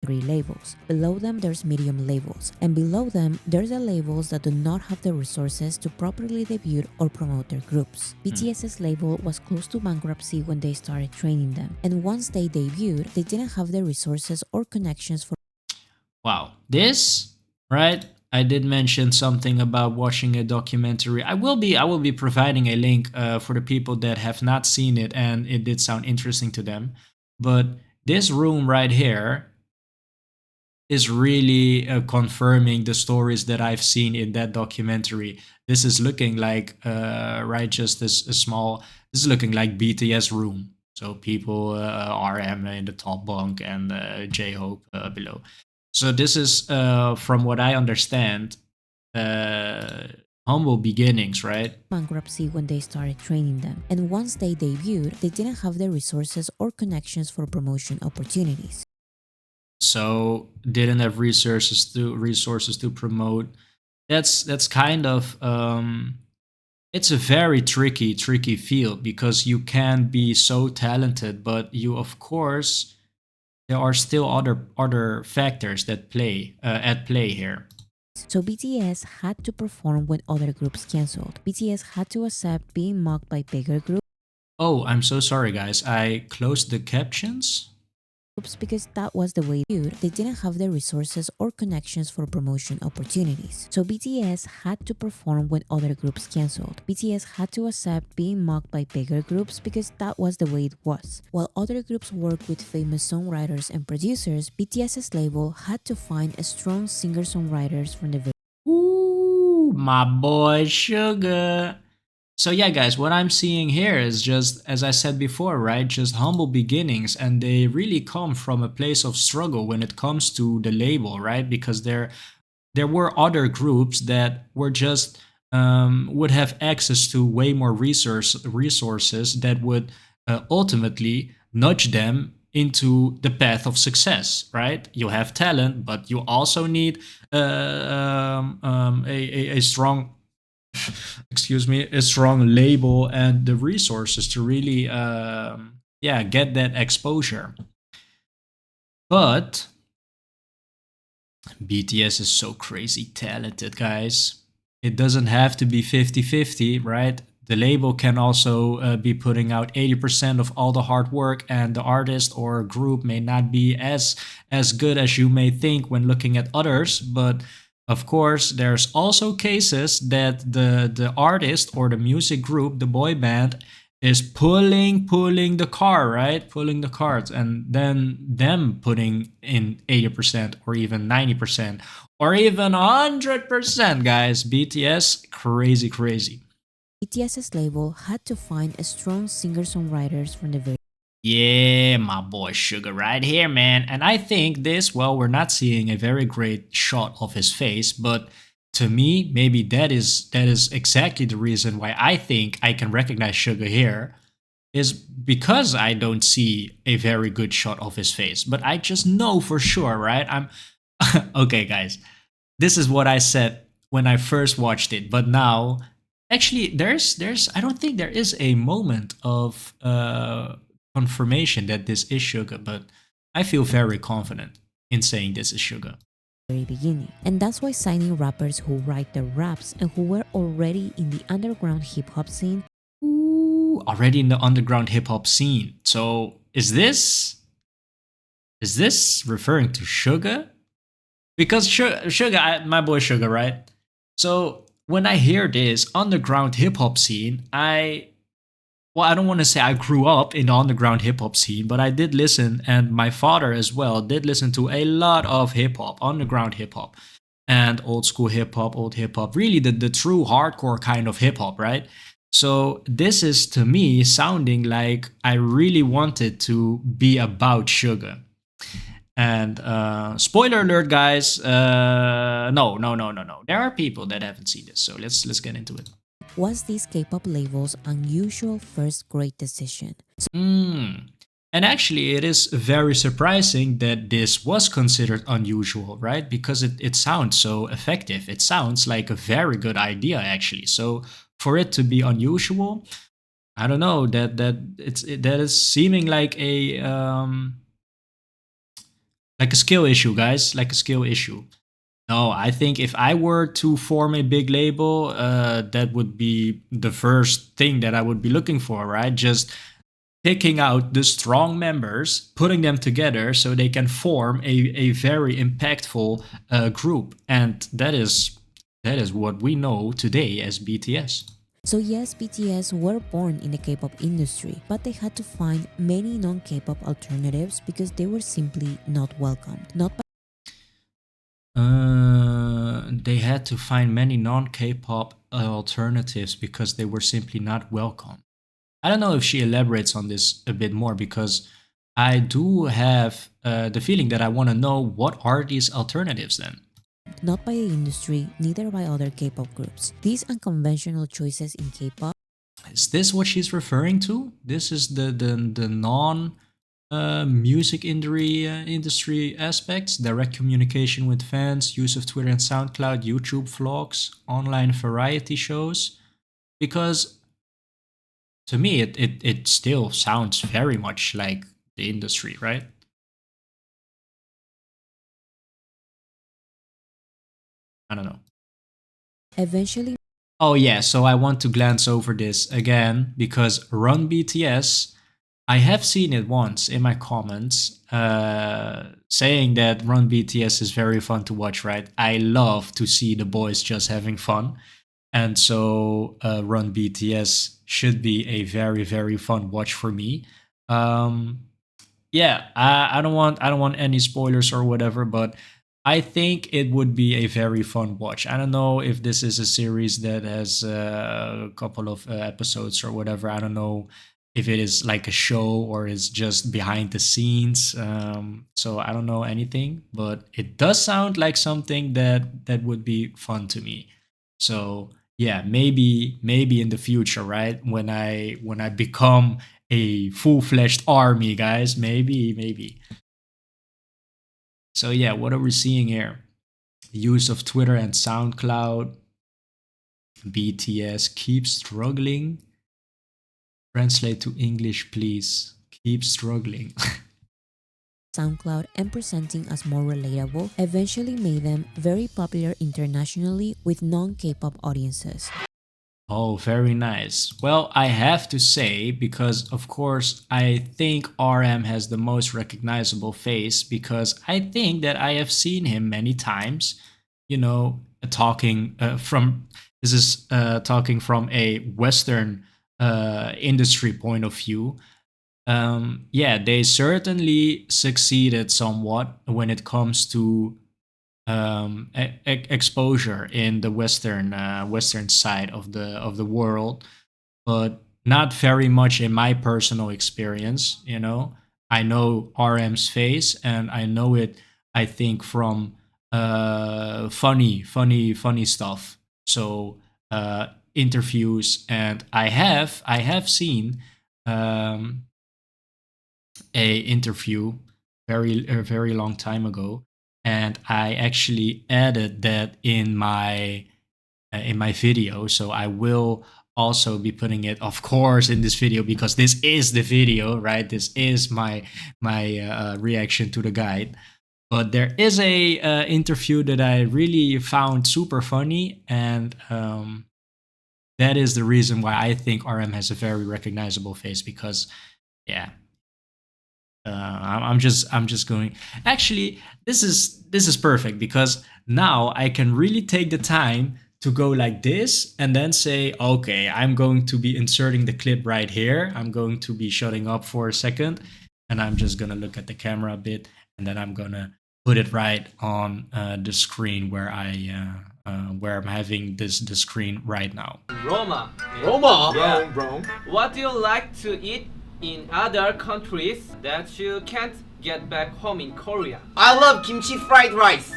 S2: 3 labels. Below them, there's medium labels, and below them, there's the labels that do not have the resources to properly debut or promote their groups. BTS's label was close to bankruptcy when they started training them, and once they debuted, they didn't have the resources or connections for
S1: Wow. This, right? I did mention something about watching a documentary. I will be providing a link for the people that have not seen it and it did sound interesting to them. But this room right here is really confirming the stories that I've seen in that documentary. This is looking like, right, just this a small. This is looking like BTS room. So people, RM in the top bunk and J Hope below. So this is, from what I understand, uh, humble beginnings, right?
S2: bankruptcy when they started training them. And once they debuted, they didn't have the resources or connections for promotion opportunities.
S1: So didn't have resources to promote. That's kind of it's a very tricky field because you can be so talented, but you of course there are still other factors that play at play here.
S2: So BTS had to perform when other groups canceled. BTS had to accept being mocked by bigger
S1: Oh, I'm so sorry, guys. I closed the captions.
S2: because that was the way they didn't have the resources or connections for promotion opportunities. So BTS had to perform when other groups canceled. BTS had to accept being mocked by bigger groups because that was the way it was. While other groups worked with famous songwriters and producers, BTS's label had to find a strong singer-songwriters from the very
S1: Ooh, my boy Sugar. So yeah, guys, what I'm seeing here is just, as I said before, right? Just humble beginnings, and they really come from a place of struggle when it comes to the label, right? Because there were other groups that were just would have access to way more resources that would ultimately nudge them into the path of success, right? You have talent, but you also need a strong excuse me, a strong label and the resources to really yeah, get that exposure. But BTS is so crazy talented, guys. It doesn't have to be 50-50, right? The label can also be putting out 80% of all the hard work, and the artist or group may not be as good as you may think when looking at others. But of course, there's also cases that the artist or the music group, the boy band, is pulling the car, right? Pulling the cards, and then them putting in 80% or even 90% or even 100%, guys. BTS, crazy.
S2: BTS's label had to find a strong singer-songwriters from the very
S1: Yeah, my boy Sugar right here, man. And I think this, well, we're not seeing a very great shot of his face, but to me, maybe that is exactly the reason why I think I can recognize Sugar here is because I don't see a very good shot of his face. But I just know for sure, right? I'm okay, guys. This is what I said when I first watched it, but now actually there's I don't think there is a moment of confirmation that this is Sugar, but I feel very confident in saying this is Sugar.
S2: very beginning. And that's why signing rappers who write their raps and who were already in the underground hip hop scene
S1: Ooh, already in the underground hip hop scene. So is this referring to Sugar? Because Sugar, my boy Sugar, right? So when I hear this underground hip hop scene, I don't want to say I grew up in the underground hip hop scene, but I did listen, and my father as well did listen to a lot of hip hop, underground hip hop, and old school hip hop, old hip hop, really the true hardcore kind of hip hop, right? So this is to me sounding like I really wanted to be about Sugar. And spoiler alert, guys. No. There are people that haven't seen this, so let's get into it.
S2: was this K-pop label's unusual first great decision.
S1: Mm. And actually, it is very surprising that this was considered unusual, right? Because it sounds so effective. It sounds like a very good idea, actually. So for it to be unusual, I don't know that is seeming like a skill issue, guys, like a skill issue. No, I think if I were to form a big label, that would be the first thing that I would be looking for, right? Just picking out the strong members, putting them together so they can form a very impactful group. And that is what we know today as BTS.
S2: So yes, BTS were born in the K-pop industry, but they had to find many non-K-pop alternatives because they were simply not welcomed. Not by
S1: They had to find many non-K-pop alternatives because they were simply not welcome. I don't know if she elaborates on this a bit more because I do have the feeling that I want to know what are these alternatives then.
S2: not by the industry, neither by other K-pop groups. These unconventional choices in K-pop.
S1: Is this what she's referring to? This is the non music industry aspects, direct communication with fans, use of Twitter and SoundCloud, YouTube vlogs, online variety shows. Because to me, it still sounds very much like the industry, right? I don't know.
S2: Eventually,
S1: Oh yeah, so I want to glance over this again because Run BTS, I have seen it once in my comments, saying that Run BTS is very fun to watch, right? I love to see the boys just having fun. And so Run BTS should be a very, very fun watch for me. Um, yeah, I don't want any spoilers or whatever, but I think it would be a very fun watch. I don't know if this is a series that has a couple of episodes or whatever. I don't know if it is like a show or it's just behind the scenes. So I don't know anything, but it does sound like something that would be fun to me. So yeah, maybe in the future, right? When I become a full-fledged army, guys. Maybe. So yeah, what are we seeing here? Use of Twitter and SoundCloud. BTS keep struggling. Translate to English, please. Keep struggling.
S2: SoundCloud and presenting as more relatable eventually made them very popular internationally with non-K-pop audiences.
S1: Oh, very nice. Well, I have to say, because of course, I think RM has the most recognizable face because I think that I have seen him many times, talking this is talking from a Western industry point of view. Yeah, they certainly succeeded somewhat when it comes to exposure in the Western side of the world, but not very much in my personal experience. I know RM's face, and I know it. I think from funny stuff. So interviews, and I have seen um, a interview a very long time ago, and I actually added that in my video. So I will also be putting it, of course, in this video because this is the video, right? This is my reaction to the guide. But there is a interview that I really found super funny, and that is the reason why I think RM has a very recognizable face because yeah, I'm just going. Actually, this is perfect because now I can really take the time to go like this and then say, okay, I'm going to be inserting the clip right here. I'm going to be shutting up for a second, and I'm just gonna look at the camera a bit, and then I'm gonna put it right on the screen where I'm having the screen right now.
S4: Roma.
S5: Roma.
S4: Yeah.
S5: Rome.
S4: What do you like to eat in other countries that you can't get back home in Korea?
S6: I love kimchi fried rice.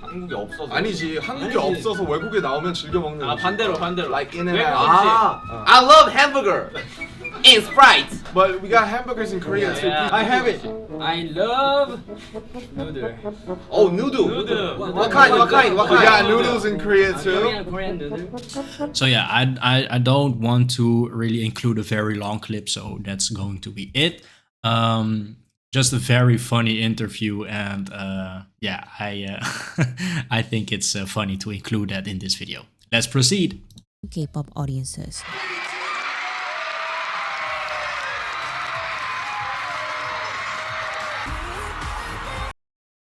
S4: 한국에 없어서.
S5: 아니지 한국에
S4: 아니지.
S5: 없어서 외국에 나오면 즐겨 먹는.
S4: 아
S5: 음식.
S4: 반대로.
S5: Like in and
S4: 외국
S5: out.
S4: 음식.
S6: I love hamburger and Sprite.
S5: But we got hamburgers in Korea too.
S4: Yeah.
S5: I have it.
S4: I love noodle.
S6: Oh, noodle.
S4: Noodle.
S6: What kind? What kind? What
S5: We got
S6: kind?
S5: noodles in Korea too.
S4: Korean noodle.
S1: So yeah, I don't want to really include a very long clip, so that's going to be it. Just a very funny interview, and yeah, I think it's funny to include that in this video. Let's proceed.
S2: K-pop audiences.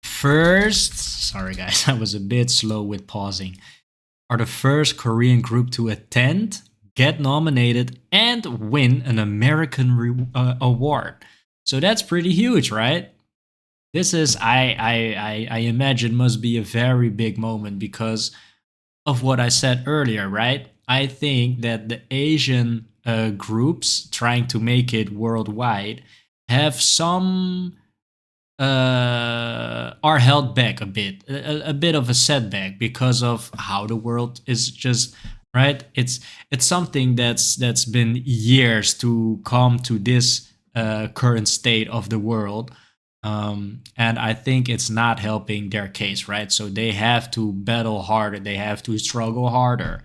S1: First, sorry guys, I was a bit slow with pausing. Are the first Korean group to attend, get nominated, and win an American award. So that's pretty huge, right? This is, I imagine, must be a very big moment because of what I said earlier, right? I think that the Asian groups trying to make it worldwide have some are held back a bit, a bit of a setback because of how the world is just right. It's something that's been years to come to this current state of the world. And I think it's not helping their case, right? So they have to battle harder, they have to struggle harder.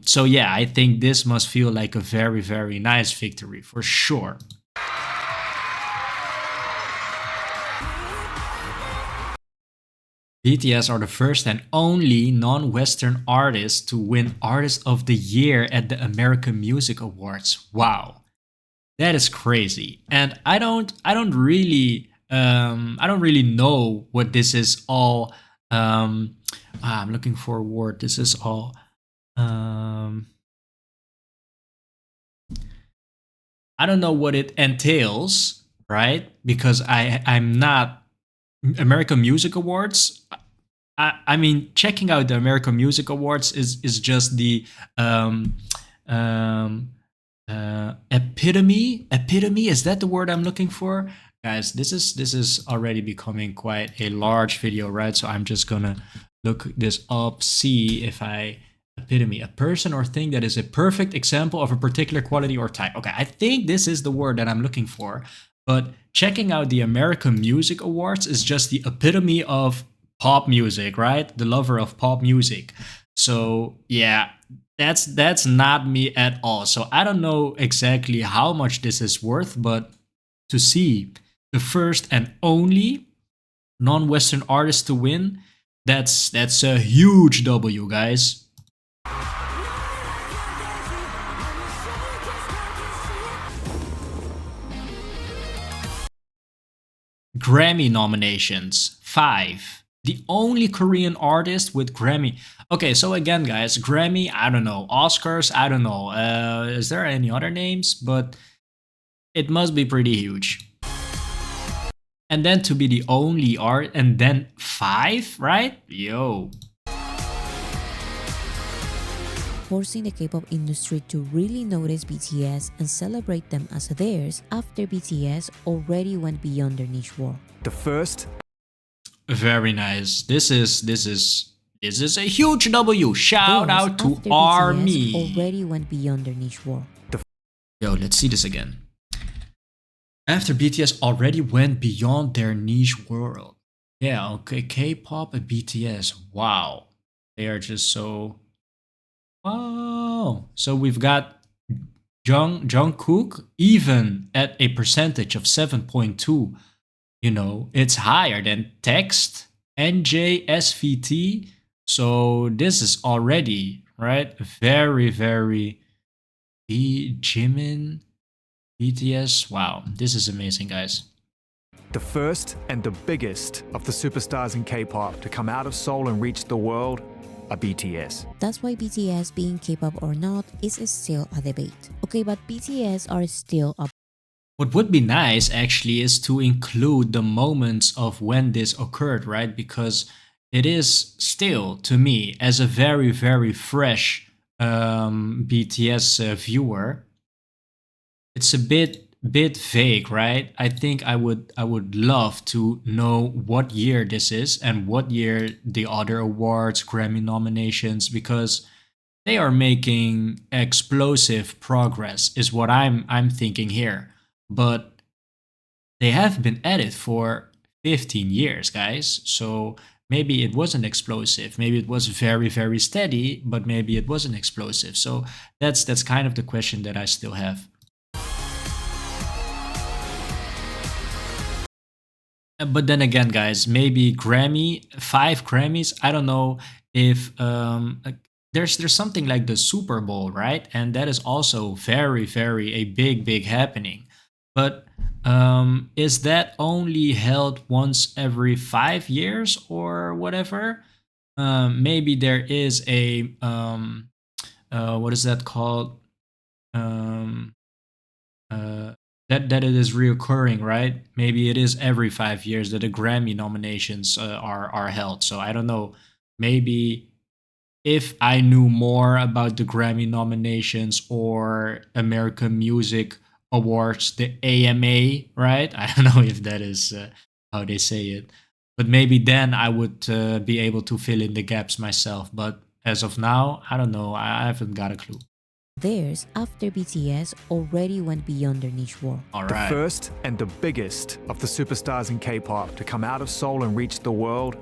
S1: So yeah, I think this must feel like a very, very nice victory for sure. BTS are the first and only non-Western artists to win Artist of the Year at the American Music Awards. Wow, that is crazy. And I don't really know what this is all. I'm looking for a word. This is all. I don't know what it entails, right? Because I'm not American Music Awards. I mean, checking out the American Music Awards is just the epitome. Epitome, is that the word I'm looking for? Guys, this is already becoming quite a large video, right? So I'm just gonna look this up, see if I epitome, a person or thing that is a perfect example of a particular quality or type. Okay, I think this is the word that I'm looking for. But checking out the American Music Awards is just the epitome of pop music, right? The lover of pop music. So yeah, that's not me at all. So I don't know exactly how much this is worth, but to see the first and only non-Western artist to win, that's a huge W, guys. Grammy nominations, 5. The only Korean artist with Grammy. Okay, so again, guys, Grammy, I don't know. Oscars, I don't know. Is there any other names? But it must be pretty huge. And then to be the only art, and then 5, right? Yo.
S2: Forcing the K-pop industry to really notice BTS and celebrate them as theirs after BTS already went beyond their niche world.
S7: The first.
S1: Very nice. This is a huge W. Shout
S2: Theirs
S1: out to
S2: after
S1: ARMY.
S2: BTS already went beyond their niche world.
S1: Yo, let's see this again. After BTS already went beyond their niche world. Yeah, okay, K-pop and BTS. Wow. They are just so... Wow. So we've got Jungkook, even at a percentage of 7.2. You know, it's higher than Text, NJ, SVT. So this is already, right? Very, very... Jimin... BTS, wow, this is amazing, guys.
S7: The first and the biggest of the superstars in K-pop to come out of Seoul and reach the world are BTS.
S2: That's why BTS being K-pop or not is still a debate. Okay, but BTS are still a...
S1: What would be nice actually is to include the moments of when this occurred, right? Because it is still, to me, as a very, very fresh BTS viewer, it's a bit vague, right? I think I would love to know what year this is and what year the other awards, Grammy nominations, because they are making explosive progress is what I'm thinking here. But they have been at it for 15 years, guys. So maybe it wasn't explosive. Maybe it was very, very steady, but maybe it wasn't explosive. So that's kind of the question that I still have. But then again, guys, maybe 5 Grammys. I don't know if there's something like the Super Bowl, right? And that is also very, very a big happening. But is that only held once every 5 years or whatever? Maybe there is a what is that called? That it is reoccurring, right? Maybe it is every 5 years that the Grammy nominations are held. So I don't know. Maybe if I knew more about the Grammy nominations or American Music Awards, the AMA, right? I don't know if that is how they say it, But maybe then I would be able to fill in the gaps myself. But as of now, I don't know. I haven't got a clue.
S2: Theirs, after BTS, already went beyond their niche world.
S1: All
S7: The
S1: right.
S7: first and the biggest of the superstars in K-pop to come out of Seoul and reach the world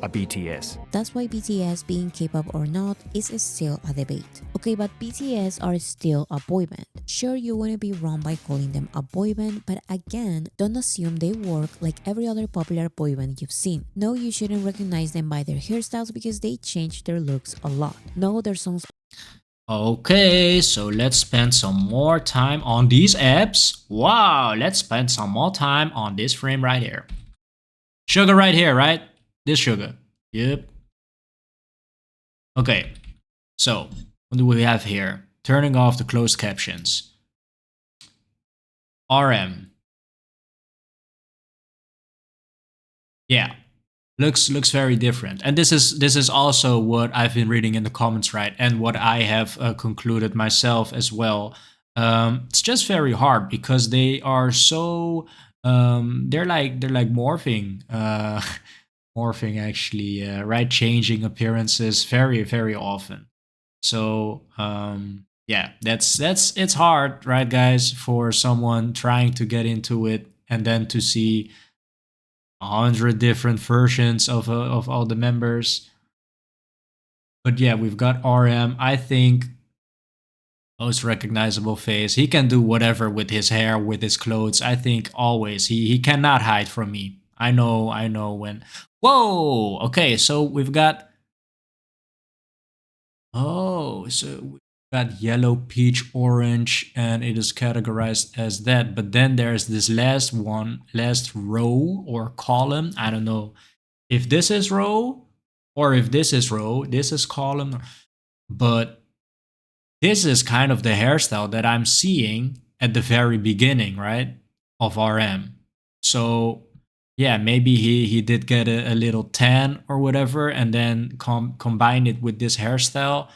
S7: are BTS.
S2: That's why BTS being K-pop or not is still a debate. Okay, but BTS are still a boy band. Sure, you wouldn't be wrong by calling them a boy band, but again, don't assume they work like every other popular boy band you've seen. No, you shouldn't recognize them by their hairstyles because they change their looks a lot. No, their songs
S1: Okay, so let's spend some more time on these apps. Wow, let's spend some more time on this frame right here. Sugar right here, right? This sugar. Yep. Okay, so what do we have here? Turning off the closed captions. RM. Yeah, looks very different, and this is also what I've been reading in the comments, right? And what I have concluded myself as well. It's just very hard because they are so they're like morphing morphing actually, right? Changing appearances very often. So yeah, that's it's hard, right, guys, for someone trying to get into it and then to see 100 different versions of all the members. But yeah, we've got RM. I think most recognizable face. He can do whatever with his hair, with his clothes. I think always he cannot hide from me. I know when. Whoa. Okay, so we've got. Oh, so we've got yellow, peach, orange, and it is categorized as that. But then there's this last one, last row or column. I don't know if this is row or if this is row. This is column, but this is kind of the hairstyle that I'm seeing at the very beginning, right, of RM. So yeah, maybe he did get a little tan or whatever, and then combine it with this hairstyle.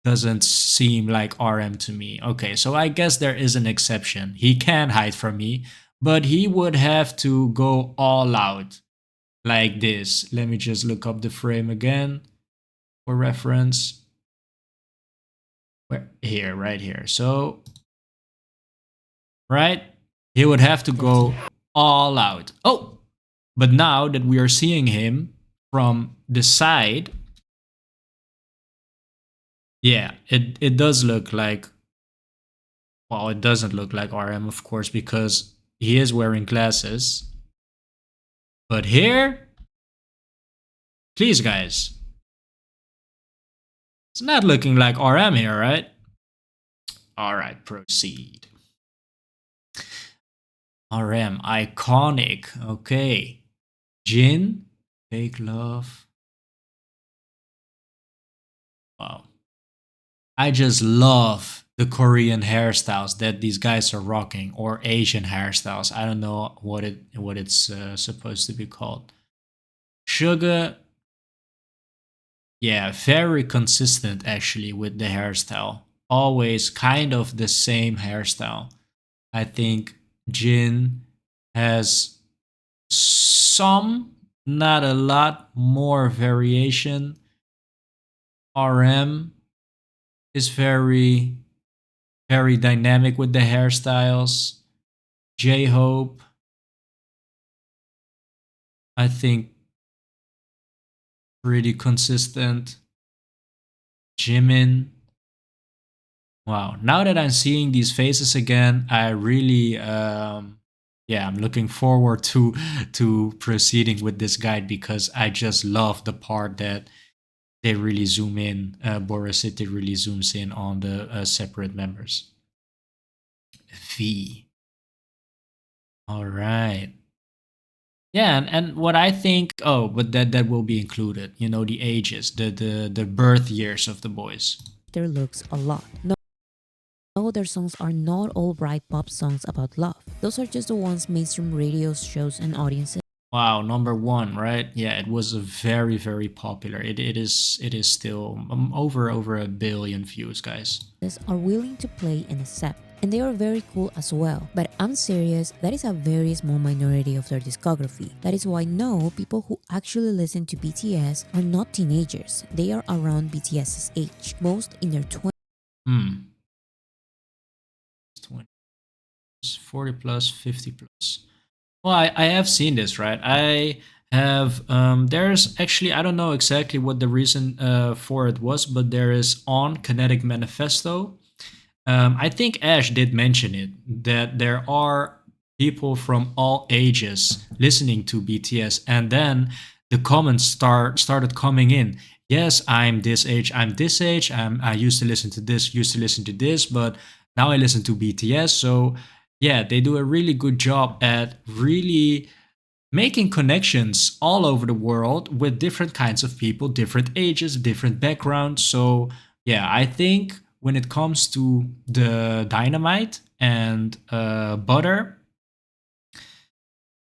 S1: Doesn't seem like RM to me. Okay, so I guess there is an exception. He can hide from me, but he would have to go all out like this. Let me just look up the frame again for reference. Where here, right here. So, right, he would have to go all out. Oh, but now that we are seeing him from the side, yeah, it does look like, well, it doesn't look like RM, of course, because he is wearing glasses. But here, please, guys, it's not looking like RM here, right? All right, proceed. RM, iconic. Okay. Jin, fake love. Wow. I just love the Korean hairstyles that these guys are rocking, or Asian hairstyles. I don't know what it's supposed to be called. Sugar, yeah, very consistent actually with the hairstyle. Always kind of the same hairstyle. I think Jin has some, not a lot, more variation. RM is very dynamic with the hairstyles. J-Hope, I think, pretty consistent. Jimin. Wow. Now that I'm seeing these faces again, I really, yeah, I'm looking forward to proceeding with this guide because I just love the part that they really zoom in. Boris City really zooms in on the separate members. V. All right. Yeah, and what I think, oh, but that will be included. You know, the ages, the birth years of the boys.
S2: their looks a lot. No, their songs are not all bright pop songs about love. Those are just the ones mainstream radio shows and audiences
S1: Wow, number one, right? Yeah, it was a very popular. It is still over a billion views, guys.
S2: are willing to play and accept. and they are very cool as well. But I'm serious, that is a very small minority of their discography. That is why no, people who actually listen to BTS are not teenagers. They are around BTS's age, most in their 20s.
S1: 20, 40 plus, 50 plus. Well, I have seen this, right? I have, there's actually, I don't know exactly what the reason for it was, but there is on Kinetic Manifesto. I think Ash did mention it, that there are people from all ages listening to BTS, and then the comments started coming in. Yes, I'm this age, I used to listen to this, used to listen to this, but now I listen to BTS. So yeah, they do a really good job at really making connections all over the world with different kinds of people, different ages, different backgrounds. So yeah, I think when it comes to the Dynamite and Butter,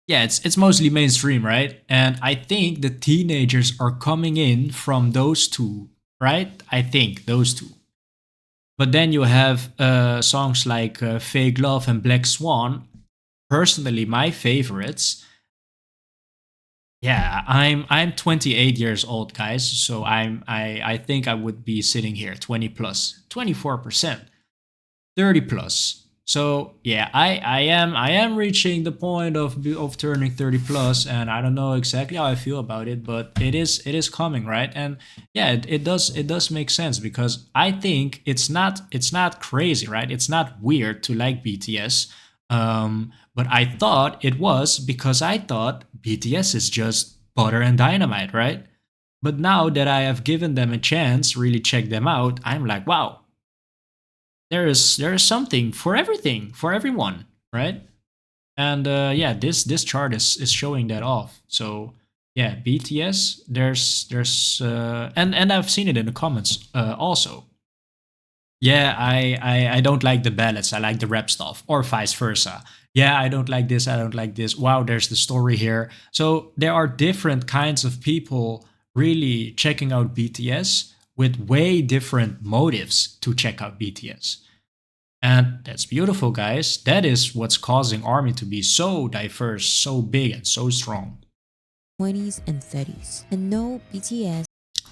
S1: yeah, it's mostly mainstream, right? And I think the teenagers are coming in from those two, right? I think those two. But then you have songs like Fake Love and Black Swan. Personally, my favorites. Yeah, I'm 28 years old, guys. So I think I would be sitting here 20 plus, 24%, 30 plus. So yeah, I am reaching the point of turning 30 plus, and I don't know exactly how I feel about it, but it is coming, right? And yeah, it does make sense, because I think it's not crazy, right? It's not weird to like BTS. But I thought it was, because I thought BTS is just Butter and Dynamite, right? But now that I have given them a chance, really check them out, I'm like, wow, there is something for everything, for everyone, right? And yeah, this chart is showing that off. So yeah, BTS, there's and I've seen it in the comments also. Yeah, I don't like the ballads. I like the rap stuff, or vice versa. Yeah, I don't like this. I don't like this. Wow, there's the story here. So there are different kinds of people really checking out BTS with way different motives to check out BTS. And that's beautiful, guys. That is what's causing ARMY to be so diverse, so big, and so strong.
S2: 20s and 30s. And no, BTS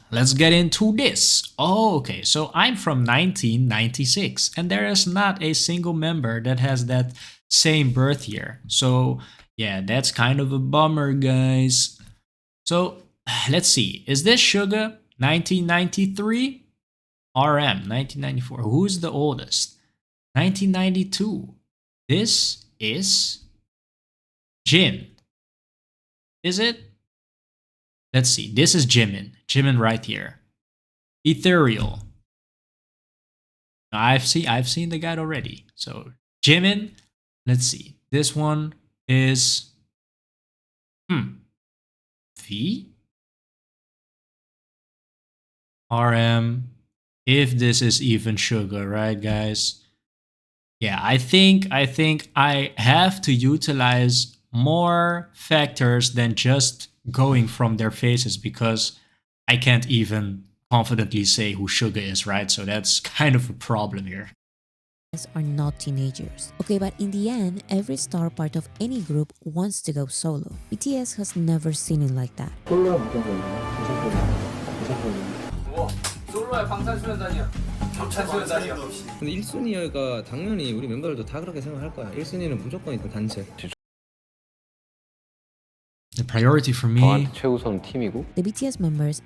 S1: Let's get into this. Oh, okay. So I'm from 1996, and there is not a single member that has that same birth year. So yeah, that's kind of a bummer, guys. So let's see. Is this Suga 1993? RM 1994. Who's the oldest? 1992. This is Jin. Is it? Let's see. This is Jimin. Jimin right here. Ethereal. I've seen the guide already. So Jimin. Let's see. This one is V. RM. If this is even Sugar, right, guys? Yeah, I think I have to utilize more factors than just going from their faces, because I can't even confidently say who Suga is, right? So that's kind of a problem here.
S2: are not teenagers. Okay, but in the end, every star part of any group wants to go solo. BTS has never seen it like that.
S4: 솔로야 방탄소년단이야. 방탄소년단이야.
S8: 근데 1순위가 당연히 우리 멤버들도 다 그렇게 생각할 거야. 1순위는 무조건 일단 단체.
S1: The priority for me.
S6: 저한테 최우선 팀이고.
S2: The BTS members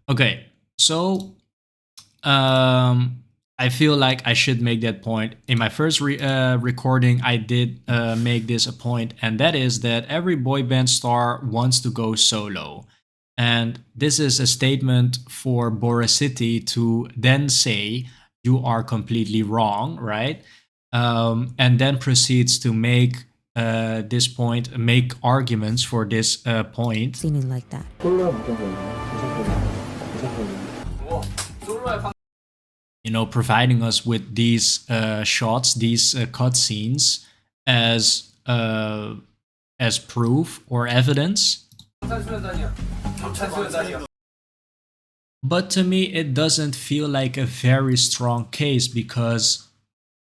S1: Okay, so I feel like I should make that point. In my first recording, I did make this a point, and that is that every boy band star wants to go solo. And this is a statement for Boris City to then say you are completely wrong, right? And then proceeds to make this point, make arguments for this point.
S2: seen it like that.
S1: You know, providing us with these shots, these cutscenes as proof or evidence. But to me, it doesn't feel like a very strong case, because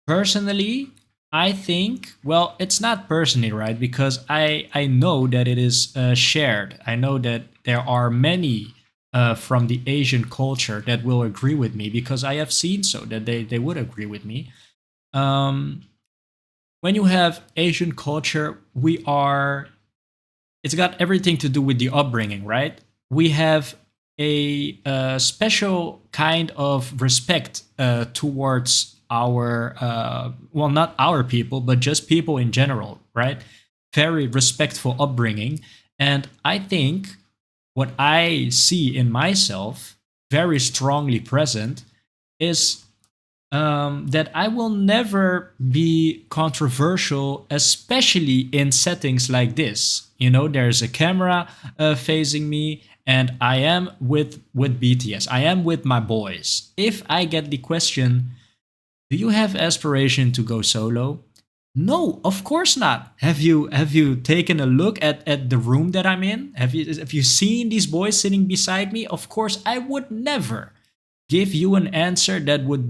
S1: Personally, I think, well, it's not personally, right? Because I know that it is shared. I know that there are many from the Asian culture that will agree with me because I have seen so that they would agree with me. Um, when you have Asian culture, it's got everything to do with the upbringing, right? We have a special kind of respect towards our, well, not our people, but just people in general, right? Very respectful upbringing. And I think what I see in myself very strongly present is that I will never be controversial, especially in settings like this. You know, there's a camera facing me, and I am with BTS. I am with my boys. If I get the question, "Do you have aspiration to go solo?" No, of course not. Have you taken a look at the room that I'm in? Have you seen these boys sitting beside me? Of course, I would never give you an answer that would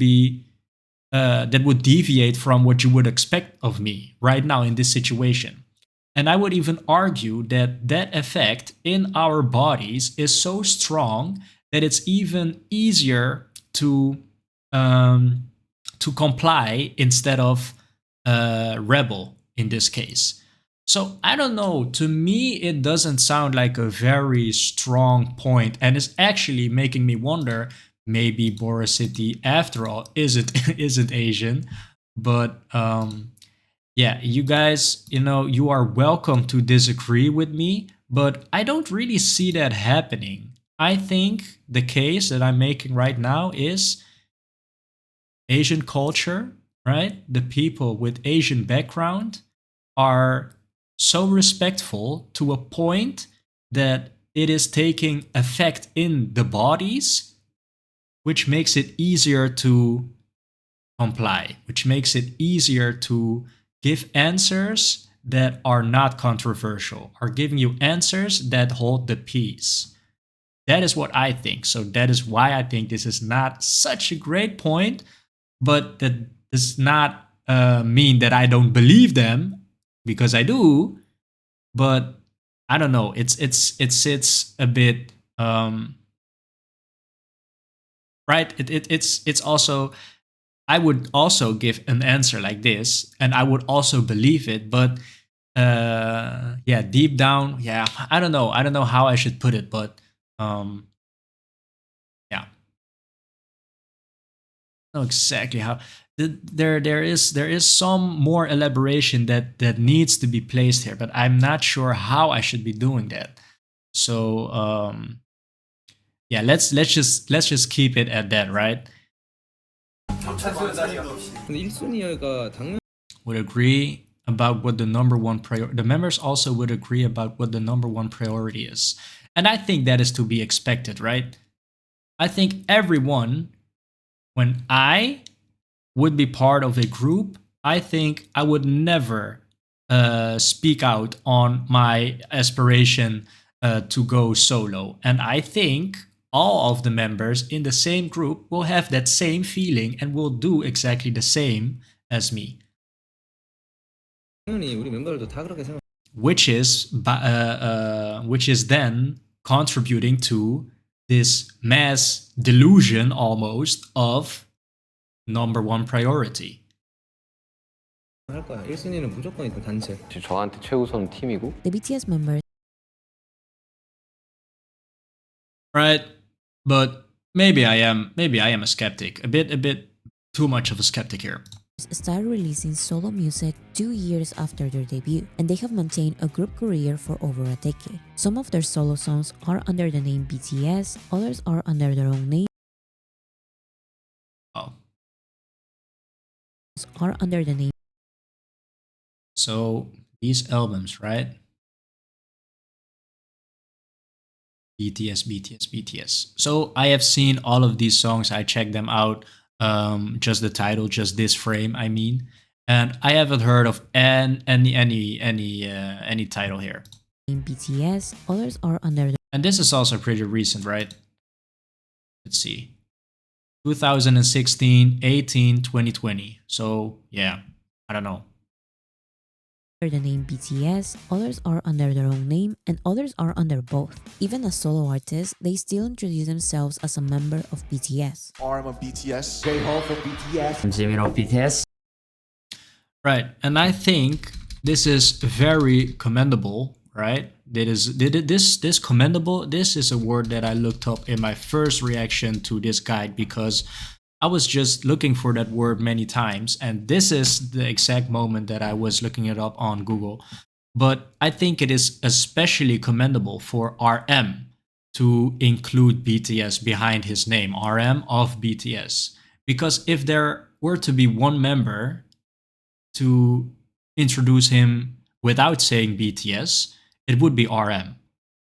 S1: deviate from what you would expect of me right now in this situation. And I would even argue that that effect in our bodies is so strong that it's even easier um, to comply instead of rebel in this case. So I don't know. To me, it doesn't sound like a very strong point, and it's actually making me wonder. Maybe Boris City, after all, isn't isn't Asian, but yeah, you guys, you are welcome to disagree with me, but I don't really see that happening. I think the case that I'm making right now is Asian culture, right? The people with Asian background are so respectful to a point that it is taking effect in the bodies, which makes it easier to comply, which makes it easier to give answers that are not controversial, are giving you answers that hold the peace. That is what I think. So that is why I think this is not such a great point, but that does not mean that I don't believe them, because I do. But I don't know. It's a bit right. It's also, I would also give an answer like this, and I would also believe it. But yeah, deep down, yeah, I don't know. I don't know how I should put it, but yeah, I don't know exactly how. There is some more elaboration that needs to be placed here, but I'm not sure how I should be doing that. So yeah, let's just keep it at that, right?
S8: 근데 1순위가 당연
S1: Would agree about what the number one priority. The members also would agree about what the number one priority is, and I think that is to be expected, right? I think everyone, when I would be part of a group, I think I would never speak out on my aspiration to go solo. And I think all of the members in the same group will have that same feeling and will do exactly the same as me,
S8: 당연히 우리 멤버들도 다 그렇게 생각.
S1: which is then contributing to this mass delusion almost of number one priority.
S8: 할 거야. 1순위는 무조건 일단 단체.
S6: 저한테 최우선 팀이고.
S2: The BTS members
S1: Right? But maybe I am a skeptic. A bit too much of a skeptic here.
S2: started releasing solo music 2 years after their debut, and they have maintained a group career for over a decade. Some of their solo songs are under the name BTS, others are under their own names,
S1: Oh.
S2: are under the name
S1: So these albums, right? BTS. So I have seen all of these songs. I checked them out. Just the title, just this frame. I mean, and I haven't heard of any title here.
S2: BTS, others are under the
S1: And this is also pretty recent, right? Let's see. 2016, 18, 2020. So yeah, I don't know.
S2: the name BTS, others are under their own name, and others are under both. Even as solo artists, they still introduce themselves as a member of BTS.
S5: RM of BTS.
S9: Jimin of BTS.
S1: Right, and I think this is very commendable, right? This commendable. This is a word that I looked up in my first reaction to this guide because I was just looking for that word many times, and this is the exact moment that I was looking it up on Google. But I think it is especially commendable for RM to include BTS behind his name, RM of BTS, because if there were to be one member to introduce him without saying BTS, it would be RM,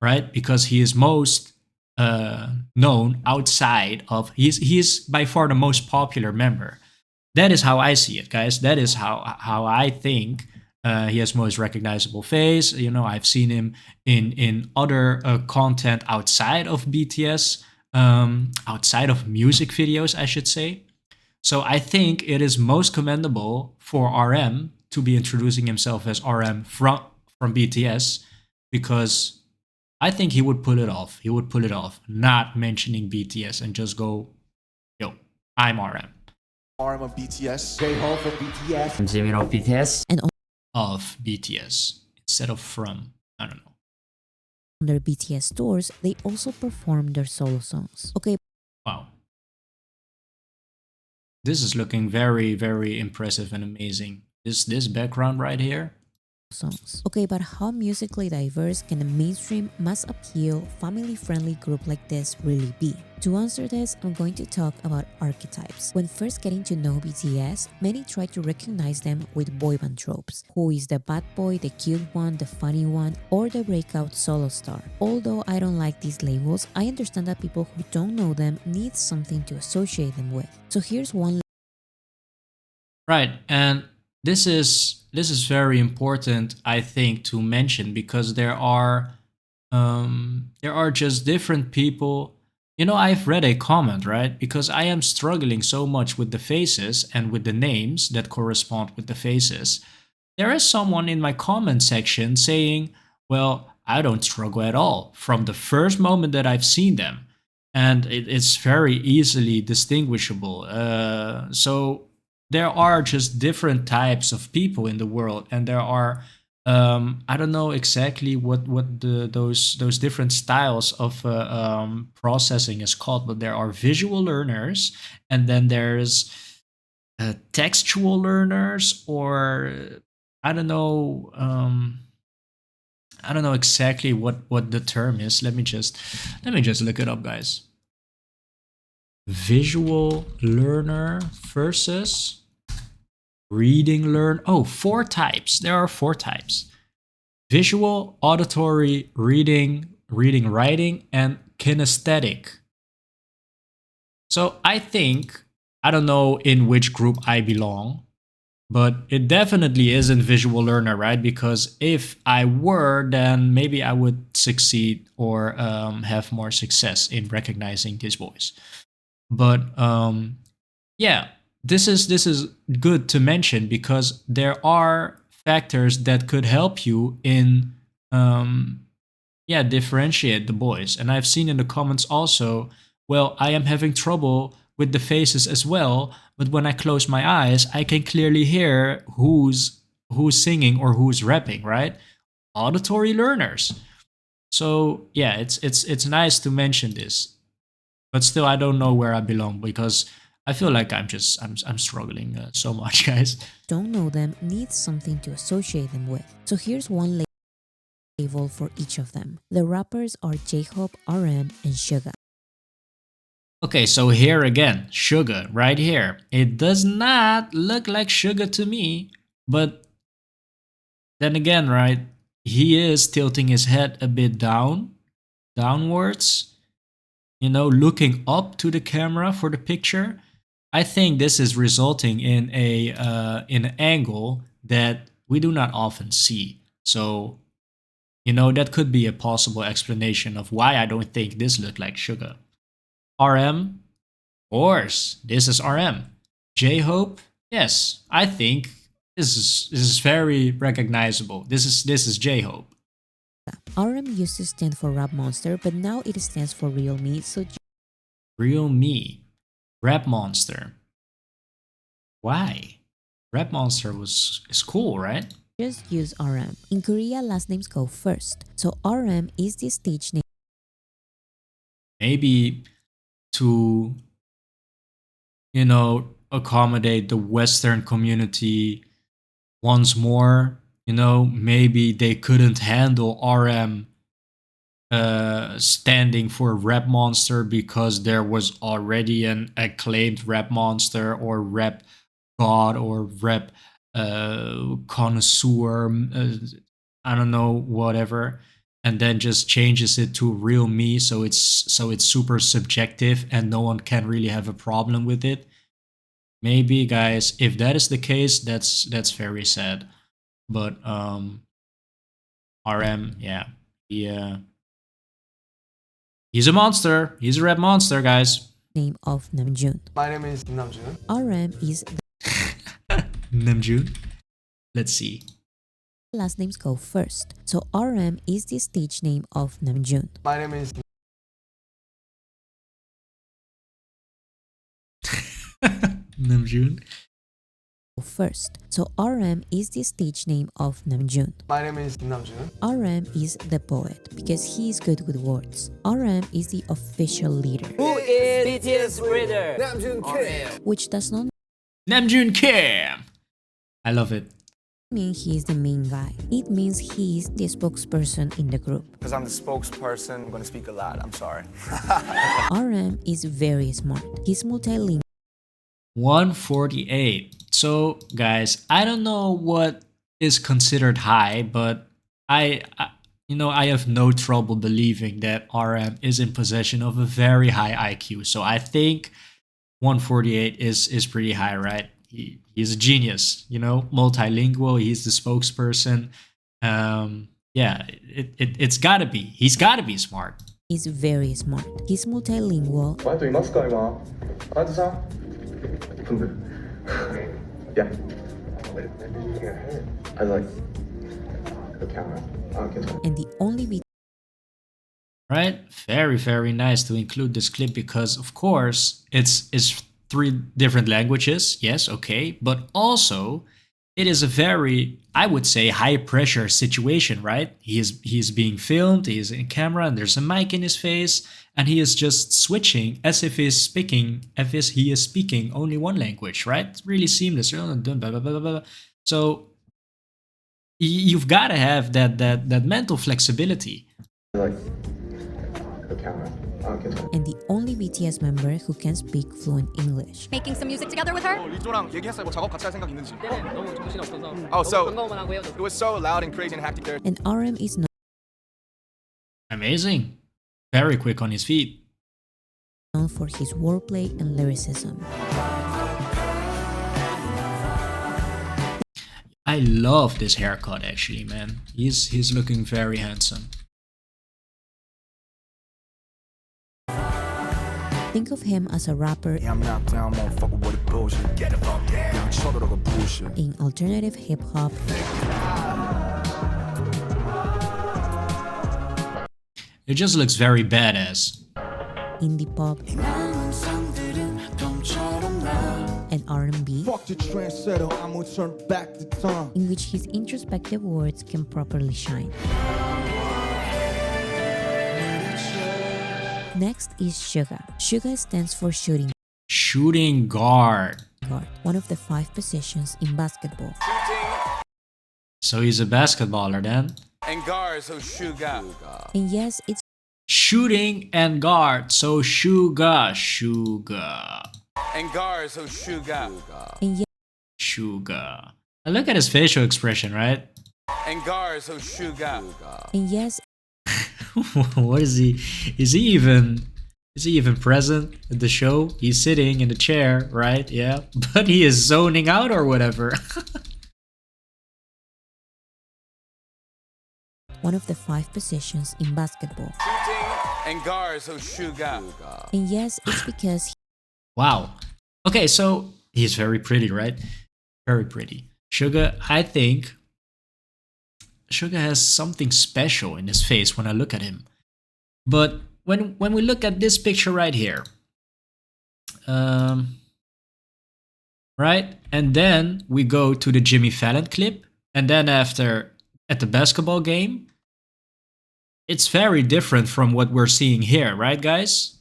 S1: right? Because he is most known outside of he is by far the most popular member. That is how I see it, guys. That is how I think he has most recognizable face. You know, I've seen him in other content outside of BTS, outside of music videos, I should say. So I think it is most commendable for RM to be introducing himself as RM from BTS because I think he would pull it off. He would pull it off, not mentioning BTS and just go, yo, I'm RM.
S5: RM of BTS.
S9: Jimin of BTS.
S2: And
S1: Of BTS instead of from. I don't know.
S2: on their BTS tours, they also perform their solo songs. Okay,
S1: Wow. This is looking very, very impressive and amazing. This background right here.
S2: songs. Okay, but how musically diverse can a mainstream, mass appeal, family-friendly group like this really be? To answer this, I'm going to talk about archetypes. When first getting to know BTS, many try to recognize them with boy band tropes. Who is the bad boy, the cute one, the funny one, or the breakout solo star? Although I don't like these labels, I understand that people who don't know them need something to associate them with. So here's one.
S1: Right, and this is very important, I think, to mention because there are just different people. You know, I've read a comment, right? Because I am struggling so much with the faces and with the names that correspond with the faces. There is someone in my comment section saying, well, I don't struggle at all from the first moment that I've seen them. And it's very easily distinguishable. So there are just different types of people in the world, and there are I don't know exactly what those different styles of processing is called, but there are visual learners, and then there's textual learners, or I don't know. I don't know exactly what the term is. Let me just look it up, guys. Visual learner versus reading learn. Oh, 4 types. There are 4 types: visual, auditory, reading, writing, and kinesthetic. So I think, I don't know in which group I belong, but it definitely isn't visual learner, right? Because if I were, then maybe I would succeed or have more success in recognizing this voice. But yeah, this is good to mention because there are factors that could help you in differentiate the boys. And I've seen in the comments also, well, I am having trouble with the faces as well, but when I close my eyes, I can clearly hear who's singing or who's rapping, right? Auditory learners. So yeah, it's nice to mention this. But still, I don't know where I belong because I feel like I'm struggling so much, guys.
S2: Don't know them needs something to associate them with. So here's one label for each of them. The rappers are J-Hope, RM, and Suga.
S1: Okay, so here again, Suga, right here. It does not look like Suga to me, but then again, right, he is tilting his head a bit downwards, you know, looking up to the camera for the picture. I think this is resulting in in an angle that we do not often see. So, you know, that could be a possible explanation of why I don't think this looked like Suga. RM, course, this is RM. J-Hope, yes, I think this is very recognizable. This is J-Hope.
S2: RM used to stand for Rap Monster, but now it stands for Real Me, so
S1: Real Me, Rap Monster. Why? Rap Monster is cool, right?
S2: just use RM. In Korea, last names go first, so RM is the stage name
S1: Maybe to accommodate the Western community once more. Maybe they couldn't handle RM standing for Rap Monster because there was already an acclaimed Rap Monster or Rap God or Rap connoisseur. I don't know, whatever. And then just changes it to Real Me, so it's super subjective and no one can really have a problem with it. Maybe, guys, if that is the case, that's very sad. But RM, yeah, he's a monster. He's a rap monster, guys.
S2: name of Namjoon.
S5: My name is Namjoon.
S2: RM is the
S1: Namjoon. Let's see.
S2: last names go first, so RM is the stage name of Namjoon.
S5: My name is
S1: Namjoon.
S2: First, so RM is the stage name of Namjoon.
S5: My name is Namjoon.
S2: RM is the poet because he is good with words. RM is the official leader,
S4: Who is BTS leader?
S2: which does not
S1: Namjoon Kim. I love it.
S2: mean he is the main guy. It means he is the spokesperson in the group.
S10: Because I'm the spokesperson, I'm gonna speak a lot. I'm sorry.
S2: RM is very smart. He's multilingual
S1: 148. So, guys, I don't know what is considered high, but I have no trouble believing that RM is in possession of a very high IQ. So I think 148 is pretty high, right? He's a genius, multilingual. He's the spokesperson. Yeah, it's gotta be. He's gotta be smart.
S2: is very smart. He's multilingual
S10: Yeah. I like the camera.
S2: and the only
S1: Right? Very, very nice to include this clip because, of course, it's 3 different languages. Yes, okay. But also, it is a very, I would say, high pressure situation, right? He's being filmed, he is in camera, and there's a mic in his face, and he is just switching as if he is speaking only one language, right? It's really seamless. So you've got to have that mental flexibility.
S10: I like the camera.
S2: and the only BTS member who can speak fluent English.
S3: Making some music together with her?
S5: 리조랑 얘기했어요. 뭐 작업 같이 할 생각 있는지.
S4: 너무 정신없어서
S5: Oh, so
S4: 반가워만 하고 헤어졌어.
S5: it was so loud and crazy and hectic there.
S2: And RM is
S1: Amazing. Very quick on his feet.
S2: known for his wordplay and lyricism.
S1: I love this haircut, actually, man. He's looking very handsome.
S2: Think of him as a rapper
S10: I'm not down, motherfucker, with the bullshit. Get the fuck down. 양 쳐들어가 bullshit.
S2: in alternative hip hop,
S1: It just looks very badass.
S2: indie pop, and R&B,
S5: Fuck the trendsetter, I'm gonna turn back the time.
S2: in which his introspective words can properly shine. Next is Suga. Suga stands for shooting
S1: Shooting guard.
S2: guard, one of the 5 positions in basketball.
S1: So he's a basketballer then.
S10: And guards, so sugar.
S2: And yes, it's
S1: Shooting and guard. So Suga.
S10: And guards, so sugar.
S2: and yes,
S1: Suga. And look at his facial expression, right?
S10: And guards, so sugar.
S2: and yes,
S1: What is he? Is he even present at the show? He's sitting in the chair, right? Yeah. But he is zoning out or whatever.
S2: one of the 5 positions in basketball.
S10: And guards, so sugar.
S2: And yes, it's because
S1: Wow. Okay, so he's very pretty, right? Very pretty. Suga, I think Suga has something special in his face when I look at him. But when we look at this picture right here, um, right, and then we go to the Jimmy Fallon clip, and then after at the basketball game, it's very different from what we're seeing here, right, guys?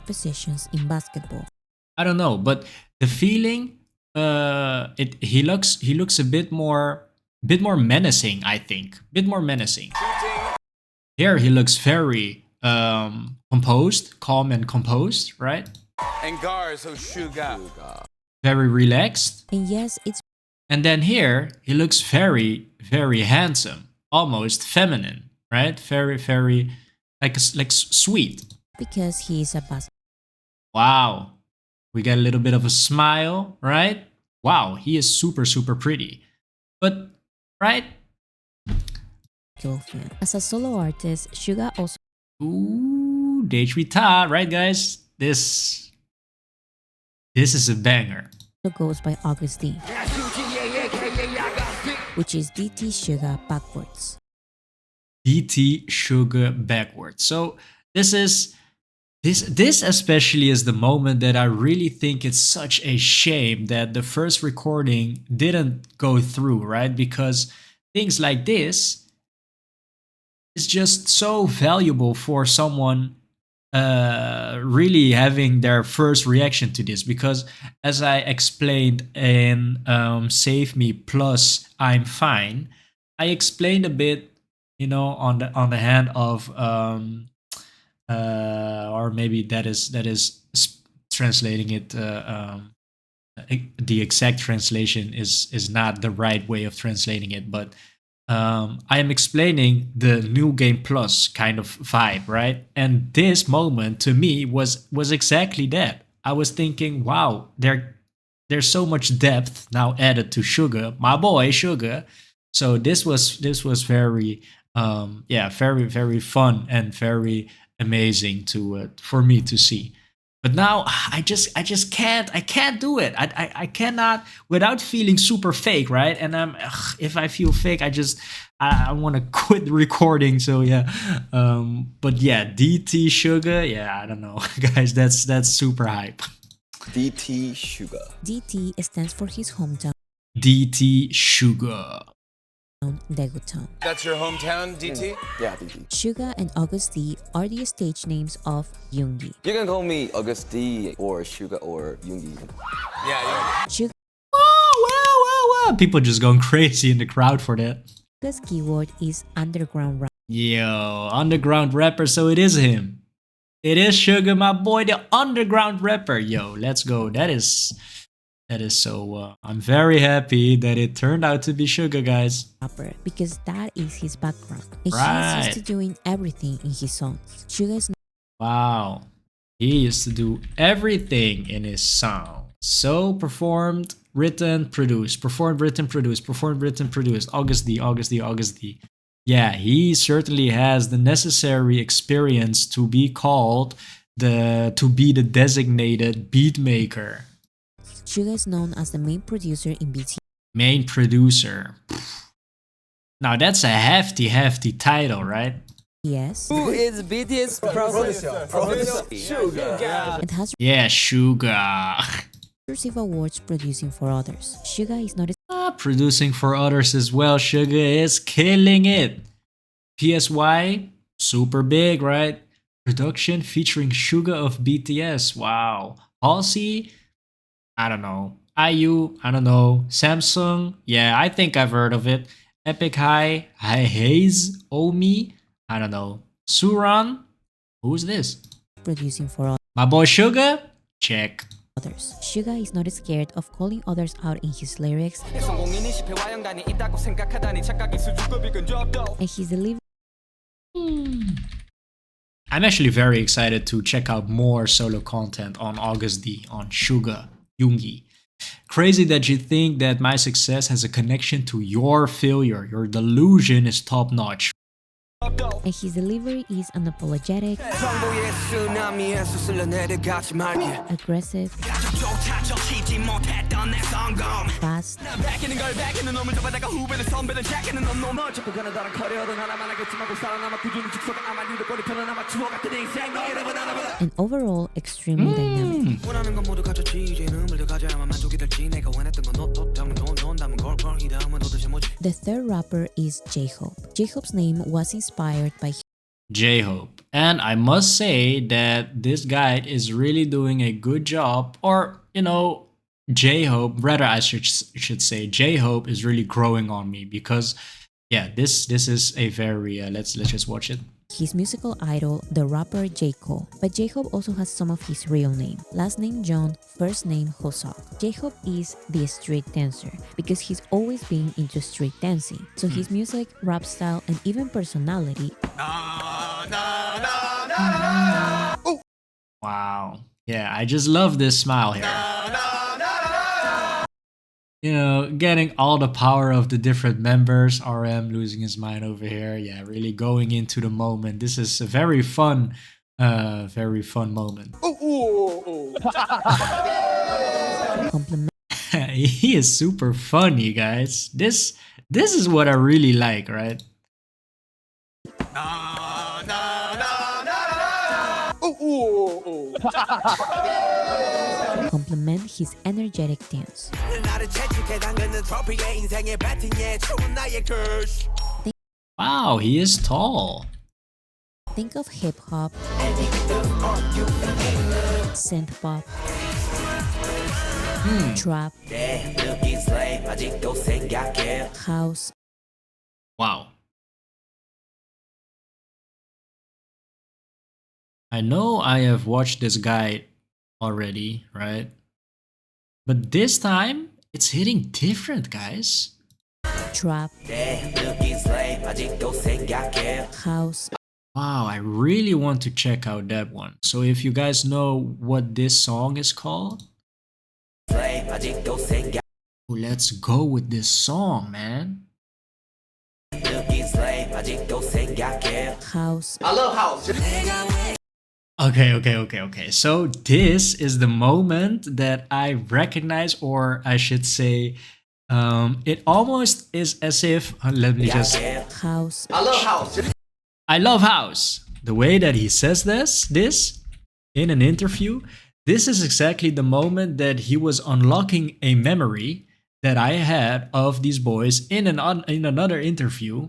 S2: Positions in basketball.
S1: I don't know, but the feeling, he looks a bit more menacing. I think, bit more menacing. Here he looks very composed, calm and composed, right?
S5: And guards, so Suga.
S1: Very relaxed.
S2: And yes, it's
S1: And then here he looks very handsome, almost feminine, right? Very like sweet.
S2: because he is a basketball
S1: Wow. We get a little bit of a smile, right? Wow, he is super pretty. But, right?
S2: fan. As a solo artist, Suga also
S1: Ooh, Dejwita, right, guys? This is a banger.
S2: goes by August D, which is DT Suga backwards.
S1: DT Sugar backwards. So this is this especially is the moment that I really think it's such a shame that the first recording didn't go through, right? Because things like this is just so valuable for someone really having their first reaction to this, because as I explained in Save Me Plus I'm Fine, I explained a bit, you know, on the hand of or maybe that is translating it the exact translation is not the right way of translating it, but I am explaining the new game plus kind of vibe, right? And this moment to me was exactly that. I was thinking, wow, there's so much depth now added to Sugar, my boy Sugar. So this was very very fun and very amazing to for me to see. But now I just can't do it. I cannot without feeling super fake, right? And if I feel fake, I want to quit recording. So yeah, but yeah, DT Sugar, yeah, I don't know, guys, that's super hype.
S5: DT Suga.
S2: DT stands for his hometown,
S1: DT Sugar.
S2: Daegutown.
S5: That's your hometown, DT? Yeah, DT.
S2: Suga and August D are the stage names of Yoongi.
S6: You can call me August D or Suga or Yoongi.
S5: Yeah,
S2: Suga's
S1: Wow. People just going crazy in the crowd for that.
S2: keyword is underground rap.
S1: Yo, underground rapper, so it is him. It is Sugar, my boy, the underground rapper. Yo, let's go. That is so. I'm very happy that it turned out to be Sugar, guys.
S2: Rapper, because that is his background. And
S1: Right.
S2: he's used to doing everything in his songs. Suga is
S1: Wow, he used to do everything in his song. So performed, written, produced. Performed, written, produced. Performed, written, produced. August D. Yeah, he certainly has the necessary experience to be called to be the designated beat maker.
S2: Suga is known as the main producer in BTS.
S1: Main producer. Now that's a hefty title, right?
S2: Yes,
S8: Who is BTS producer?
S2: and has
S1: Yeah, Suga.
S2: received awards producing for others. Suga is not
S1: Producing for others as well. Suga is killing it. PSY, super big, right? Production featuring Suga of BTS. Wow. Halsey, I don't know. IU, I don't know. Samsung, yeah, I think I've heard of it. Epic High, Haze, Omi, I don't know. Suran, who's this?
S2: producing for
S1: My boy Suga, check.
S2: others. Suga is not scared of calling others out in his lyrics, and his delivery
S1: I'm actually very excited to check out more solo content on August D, on Suga, Yoongi. Crazy that you think that my success has a connection to your failure. Your delusion is top notch.
S2: And his delivery is unapologetic, aggressive, fast, and overall extremely dynamic. The third rapper is J-Hope. J-Hope's name was inspired by
S1: J-Hope. And I must say that this guy is really doing a good job, or, you know, J-Hope, rather I should say J-Hope is really growing on me because yeah, this is a very let's just watch it.
S2: his musical idol, the rapper J. Cole. But J-Hope also has some of his real name. Last name John, first name Hosok. J-Hope is the street dancer because he's always been into street dancing. So his music, rap style, and even personality
S1: Wow. Yeah, I just love this smile here. You know, getting all the power of the different members. RM losing his mind over here. Yeah, really going into the moment. This is a very fun moment.
S2: compliment
S1: He is super funny, guys. This is what I really like, right?
S2: complement his energetic dance.
S1: Wow, he is tall.
S2: Think of hip hop, synth pop, trap, house.
S1: Wow. I know I have watched this guy already, right? But this time, it's hitting different, guys.
S2: Trap, house.
S1: Wow, I really want to check out that one. So if you guys know what this song is called, let's go with this song, man.
S2: House.
S4: I love house.
S1: Okay. So this is the moment that I recognize, or I should say, it almost is as if, let me just...
S2: House.
S4: I love house.
S1: I love house. The way that he says this in an interview, this is exactly the moment that he was unlocking a memory that I had of these boys in another interview,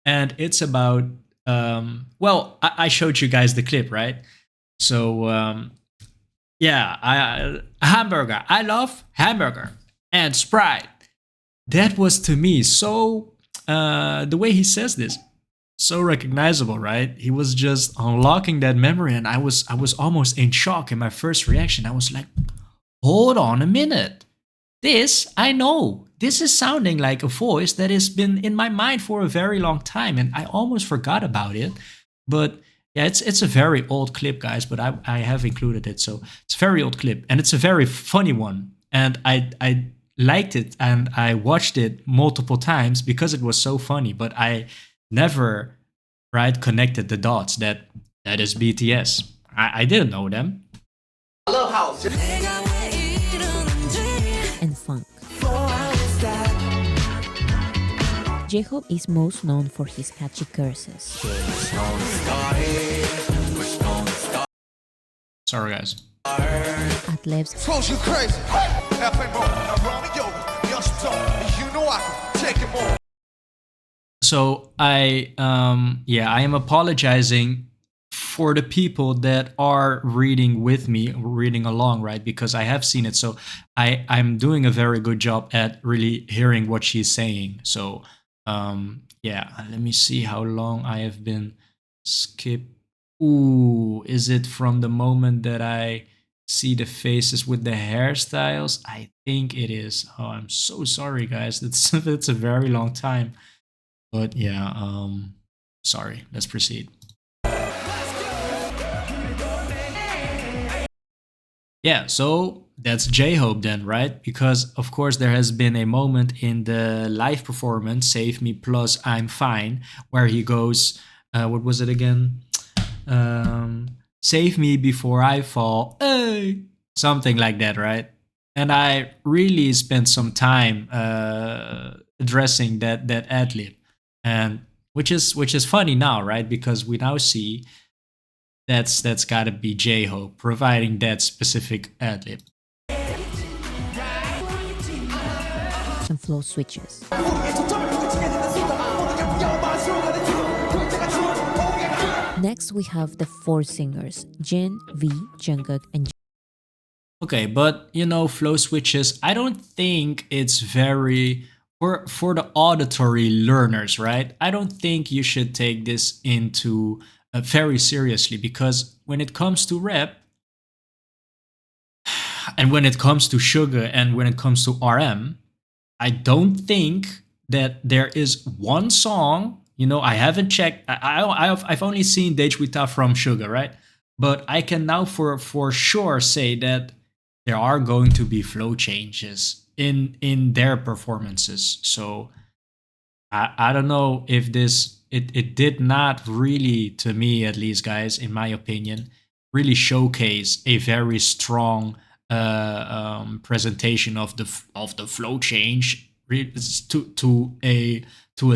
S1: and it's about well, I showed you guys the clip, right? So yeah, hamburger. I love hamburger and Sprite. That was to me so the way he says this, so recognizable, right? He was just unlocking that memory, and I was almost in shock in my first reaction. I was like, hold on a minute. This, I know. This is sounding like a voice that has been in my mind for a very long time, and I almost forgot about it. But yeah, it's a very old clip, guys, but I have included it. So it's a very old clip, and it's a very funny one. And I liked it, and I watched it multiple times because it was so funny, but I never, right, connected the dots that is BTS. I didn't know them.
S4: I love house.
S2: And funk. J-Hope is most known for his catchy curses.
S1: Sorry, guys.
S2: Ad-libs.
S1: So I am apologizing for the people that are reading with me, reading along, right? Because I have seen it. So I'm doing a very good job at really hearing what she's saying. So yeah, let me see how long I have been skip. Ooh, is it from the moment that I see the faces with the hairstyles? I think it is. Oh, I'm so sorry, guys. That's a very long time. But yeah, sorry. Let's proceed. Yeah, so that's J-Hope then, right? Because of course there has been a moment in the live performance, Save Me Plus I'm Fine, where he goes, What was it again? Save me before I fall. Hey! Something like that, right? And I really spent some time addressing that ad lib, and which is funny now, right? Because we now see that's got to be J Hope providing that specific ad lib.
S2: and flow switches. Next, we have the four singers, Jin, V, Jungkook, and
S1: Okay, but flow switches, I don't think it's very for the auditory learners, right? I don't think you should take this into very seriously, because when it comes to rap and when it comes to Sugar and when it comes to RM, I don't think that there is one song. I haven't checked. I've only seen Dejwita from Sugar, right? But I can now for sure say that there are going to be flow changes in their performances. So I don't know if it did not really, to me at least, guys, in my opinion, really showcase a very strong presentation of the flow change to a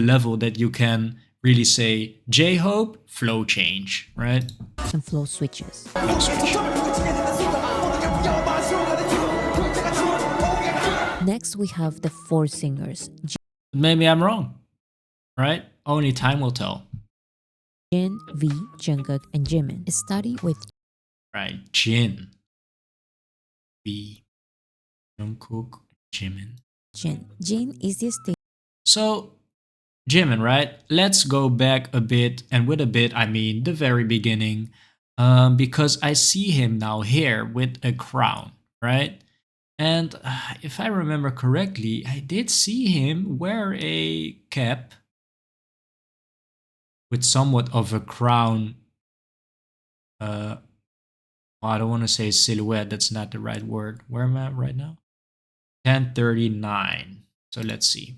S1: level that you can really say J Hope flow change, right?
S2: and flow switches.
S1: Flow switch.
S2: Next, we have the four singers,
S1: Maybe I'm wrong, right? Only time will tell.
S2: Jin, V, Jungkook, and Jimin. Study with
S1: Right, Jin, V, Jungkook, Jimin.
S2: Jin. Jin is the stage.
S1: So, Jimin, right? Let's go back a bit, and with a bit, I mean the very beginning, because I see him now here with a crown, right? And if I remember correctly, I did see him wear a cap with somewhat of a crown. Well, I don't want to say silhouette, that's not the right word. Where am I right now? 1039. So let's see.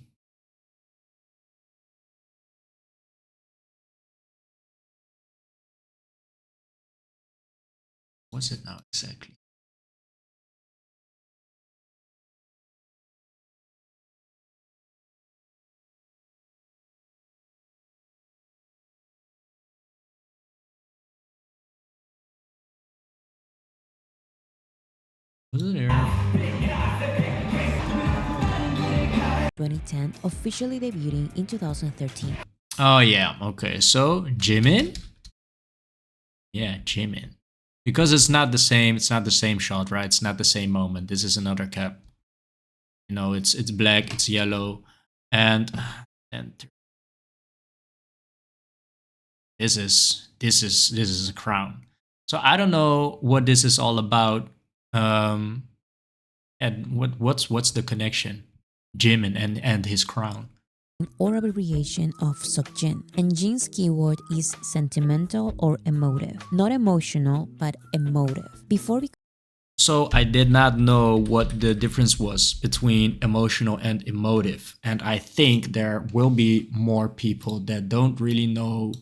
S1: What's it now exactly? Was it there?
S2: 2010, officially debuting in 2013.
S1: Oh yeah, okay. So Jimin? Yeah, Jimin. Because it's not the same shot, right? It's not the same moment. This is another cap. It's black, it's yellow, and this is a crown. So I don't know what this is all about. And what's the connection? Jimin and his crown.
S2: Or abbreviation of Seokjin. And Jin's keyword is sentimental or emotive. Not emotional, but emotive. Before we
S1: So I did not know what the difference was between emotional and emotive. And I think there will be more people that don't really know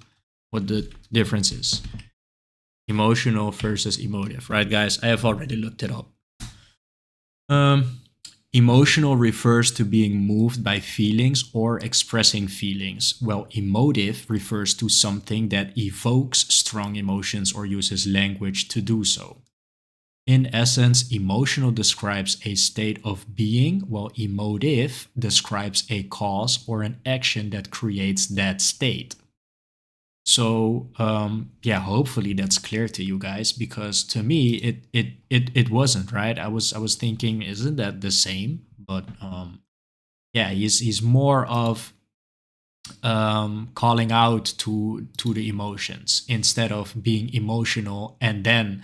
S1: what the difference is. Emotional versus emotive, right, guys? I have already looked it up. Emotional refers to being moved by feelings or expressing feelings, while emotive refers to something that evokes strong emotions or uses language to do so. In essence, emotional describes a state of being, while emotive describes a cause or an action that creates that state. So yeah, hopefully that's clear to you guys, because to me it wasn't, right. I was thinking, isn't that the same? But yeah, he's more of calling out to the emotions instead of being emotional and then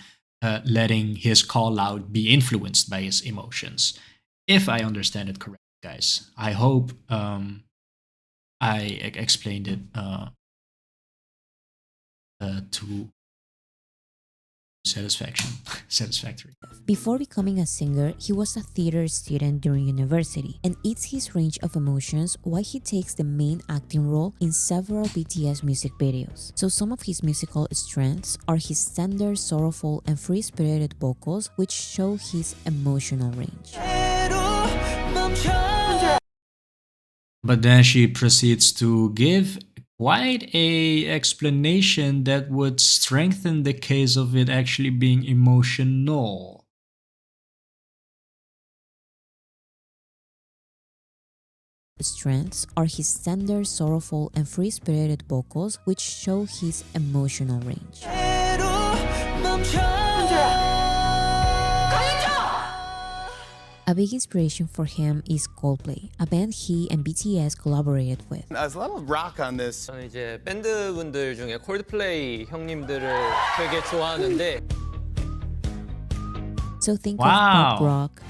S1: letting his call out be influenced by his emotions, if I understand it correctly, guys. I hope I explained it to satisfaction. satisfactory.
S2: Before becoming a singer, he was a theater student during university, and it's his range of emotions why he takes the main acting role in several BTS music videos. So some of his musical strengths are his tender, sorrowful, and free-spirited vocals, which show his emotional range.
S1: But then she proceeds to give quite a explanation that would strengthen the case of it actually being emotional.
S2: Strengths are his tender, sorrowful, and free-spirited vocals, which show his emotional range. A big inspiration for him is Coldplay, a band he and BTS collaborated with.
S5: There's a lot of rock on this.
S4: 저는 이제 밴드분들 중에 콜드플레이 형님들을 되게 좋아하는데
S2: So think
S1: Wow.
S2: of pop rock,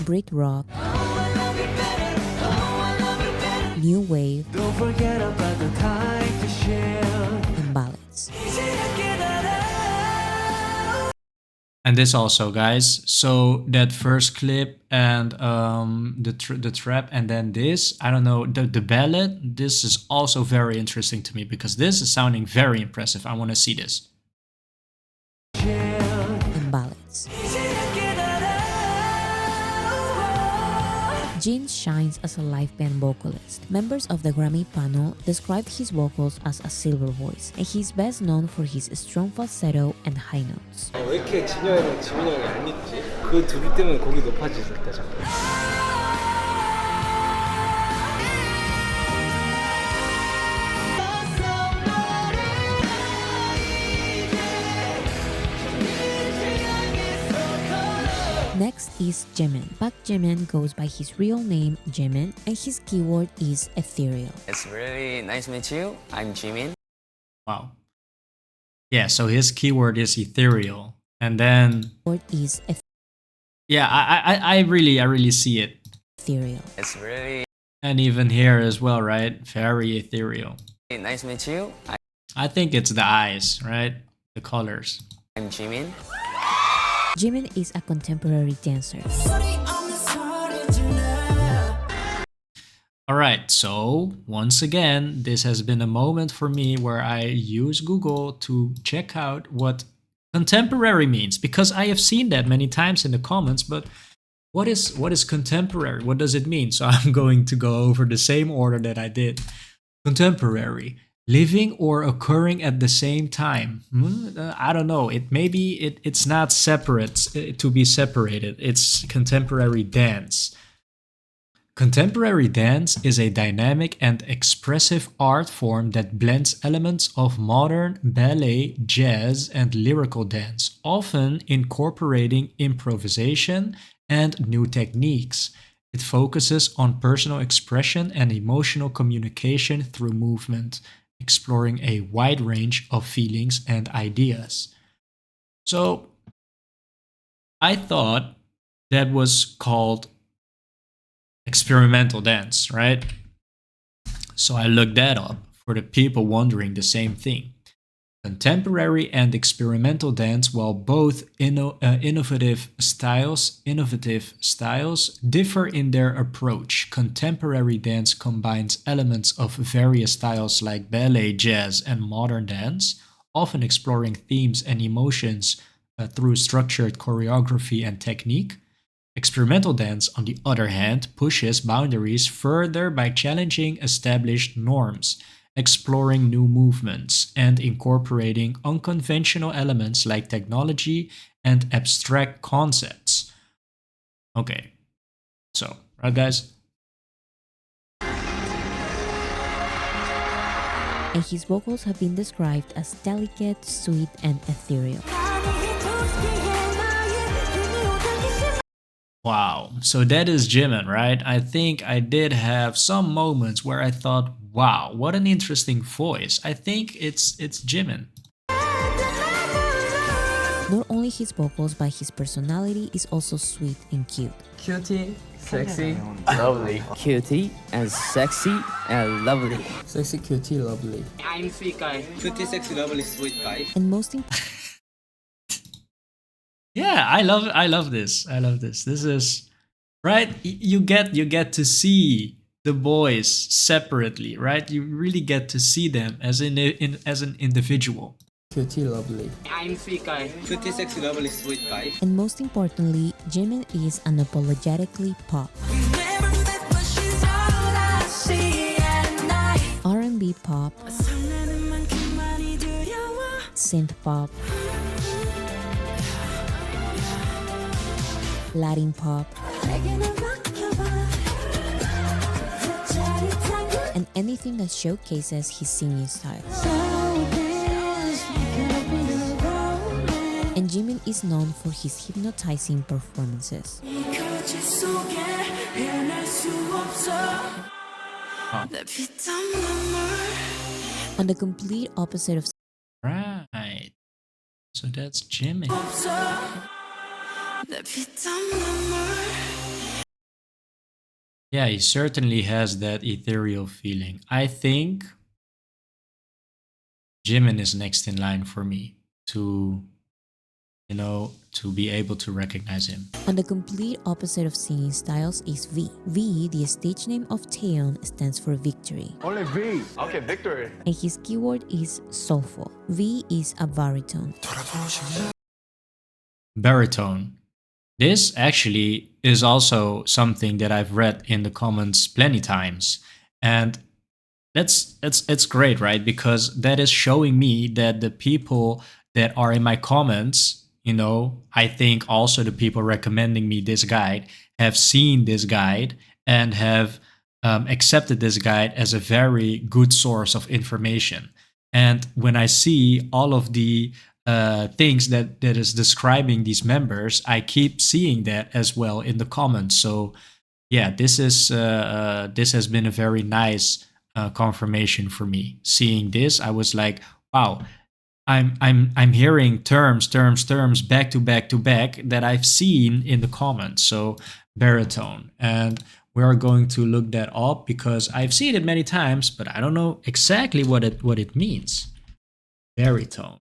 S2: Brit rock, new wave, and ballads.
S1: And this also, guys. So that first clip and the trap, and then this, I don't know, the ballad. This is also very interesting to me because this is sounding very impressive. I want to see this.
S2: And ballads. Jin shines as a live band vocalist. Members of the Grammy panel described his vocals as a silver voice, and he's best known for his strong falsetto and high notes.
S8: 왜 이렇게 진영이랑 지민이 형이 안 입지? 그 둘이 때문에 곡이 높아질 때 자꾸.
S2: Next is Jimin. Park Jimin goes by his real name Jimin, and his keyword is ethereal.
S6: It's really nice to meet you. I'm Jimin.
S1: Wow. Yeah, so his keyword is ethereal. And then
S2: Word is
S1: yeah, I really see it.
S2: ethereal.
S6: It's really
S1: And even here as well, right? Very ethereal.
S6: nice to meet you.
S1: I think it's the eyes, right? The colors.
S6: I'm Jimin.
S2: Jimin is a contemporary dancer.
S1: Alright, so once again, this has been a moment for me where I use Google to check out what contemporary means, because I have seen that many times in the comments, but what is contemporary? What does it mean? So I'm going to go over the same order that I did. Contemporary, living or occurring at the same time. I don't know. It's not separate to be separated. It's contemporary dance. Contemporary dance is a dynamic and expressive art form that blends elements of modern ballet, jazz, and lyrical dance, often incorporating improvisation and new techniques. It focuses on personal expression and emotional communication through movement, exploring a wide range of feelings and ideas. So, I thought that was called experimental dance, right? So I looked that up for the people wondering the same thing. Contemporary and experimental dance, while both innovative styles differ in their approach. Contemporary dance combines elements of various styles like ballet, jazz, and modern dance, often exploring themes and emotions through structured choreography and technique. Experimental dance, on the other hand, pushes boundaries further by challenging established norms, exploring new movements, and incorporating unconventional elements like technology and abstract concepts. Okay, so, right guys?
S2: And his vocals have been described as delicate, sweet, and ethereal.
S1: Wow, so that is Jimin, right? I think I did have some moments where I thought, wow, what an interesting voice. I think it's Jimin.
S2: Not only his vocals, but his personality is also sweet and cute.
S4: cutie, sexy,
S5: Lovely.
S6: Cutie and sexy and lovely.
S4: sexy, cutie, lovely. I'm sweet guy. Cutie, sexy, lovely, sweet guy.
S2: And most importantly,
S1: Yeah, I love this. I love this. This is right. You get to see the boys separately, right? You really get to see them as as an individual.
S8: Cutie lovely.
S4: I'm sweet guy. Cutie sexy lovely sweet guy.
S2: And most importantly, Jimin is unapologetically pop. R&B pop, synth pop, Latin pop, and anything that showcases his singing style. And Jimin is known for his hypnotizing performances. On the complete opposite of
S1: Right. So that's Jimmy. Yeah, he certainly has that ethereal feeling. I think Jimin is next in line for me to, to be able to recognize him.
S2: On the complete opposite of singing styles is V. V, the stage name of Taeyeon, stands for victory.
S10: Only V. Okay, victory.
S2: And his keyword is soulful. V is a baritone.
S1: Baritone. This actually is also something that I've read in the comments plenty times. And it's great, right? Because that is showing me that the people that are in my comments, I think also the people recommending me this guide have seen this guide and have accepted this guide as a very good source of information. And when I see all of the things that is describing these members, I keep seeing that as well in the comments. So yeah, this has been a very nice confirmation for me. Seeing this, I was like, wow, I'm hearing terms back to back to back that I've seen in the comments. So baritone, and we are going to look that up because I've seen it many times, but I don't know exactly what it means. Baritone.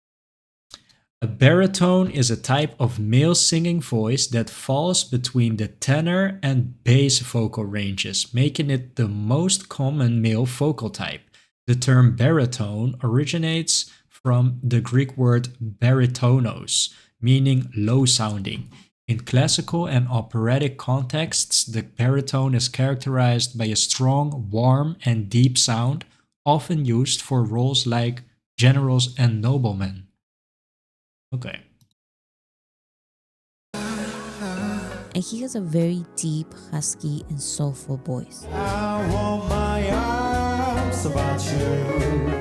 S1: A baritone is a type of male singing voice that falls between the tenor and bass vocal ranges, making it the most common male vocal type. The term baritone originates from the Greek word baritonos, meaning low sounding. In classical and operatic contexts, the baritone is characterized by a strong, warm, and deep sound, often used for roles like generals and noblemen. Okay.
S2: And he has a very deep, husky, and soulful voice.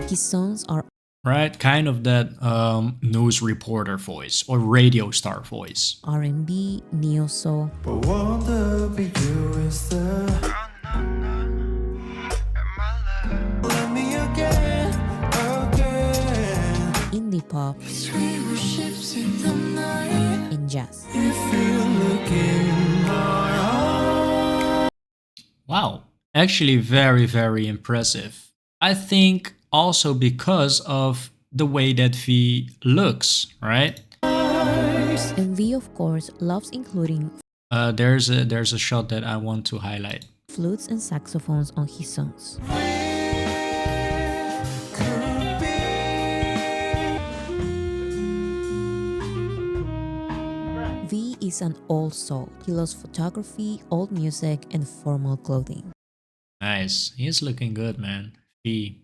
S2: His songs are
S1: Right, kind of that news reporter voice or radio star voice.
S2: R&B, neo-soul, indie pop, and jazz.
S1: Wow, actually very, very impressive. I think also because of the way that V looks, right?
S2: And V, of course, loves including
S1: There's a shot that I want to highlight.
S2: flutes and saxophones on his songs. V is an old soul. He loves photography, old music, and formal clothing.
S1: Nice, he's looking good, man. V.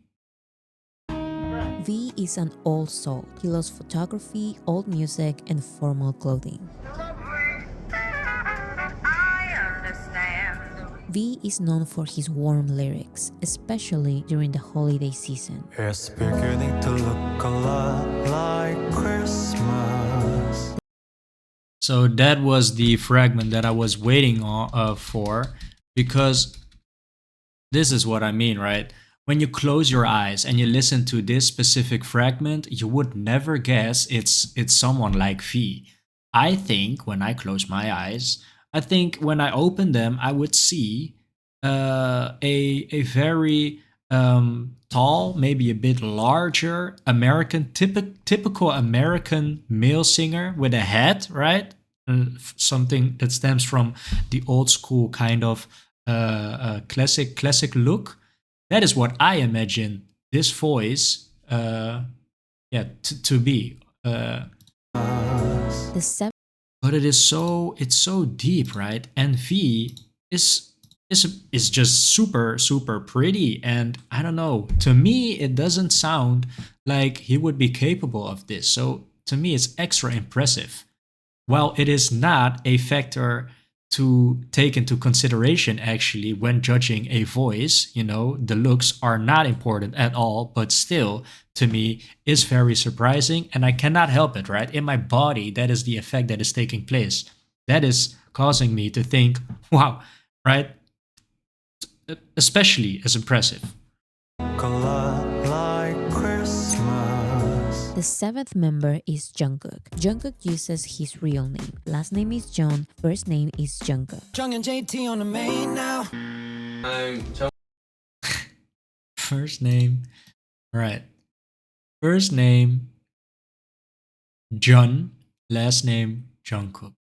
S2: V is an old soul. He loves photography, old music, and formal clothing. V is known for his warm lyrics, especially during the holiday season.
S10: It's beginning to look a lot like Christmas.
S1: So that was the fragment that I was waiting for, because this is what I mean, right? When you close your eyes and you listen to this specific fragment, you would never guess it's someone like V. I think when I close my eyes, I think when I open them, I would see a very tall, maybe a bit larger, American, typical American male singer with a hat, right? Something that stems from the old school kind of classic look. That is what I imagine this voice, to be.
S2: The seventh
S1: But it's so deep, right? And V is just super pretty, and I don't know. To me, it doesn't sound like he would be capable of this. So to me, it's extra impressive. While it is not a factor to take into consideration actually when judging a voice, the looks are not important at all, but still to me is very surprising, and I cannot help it, right? In my body, that is the effect that is taking place. That is causing me to think, wow, right? Especially as impressive.
S10: Like Christmas.
S2: The seventh member is Jungkook. Jungkook uses his real name. Last name is John, first name is Jungkook.
S10: Jung and JT on the main now.
S4: I'm
S1: First name, right? First name Jun, last name Jungkook.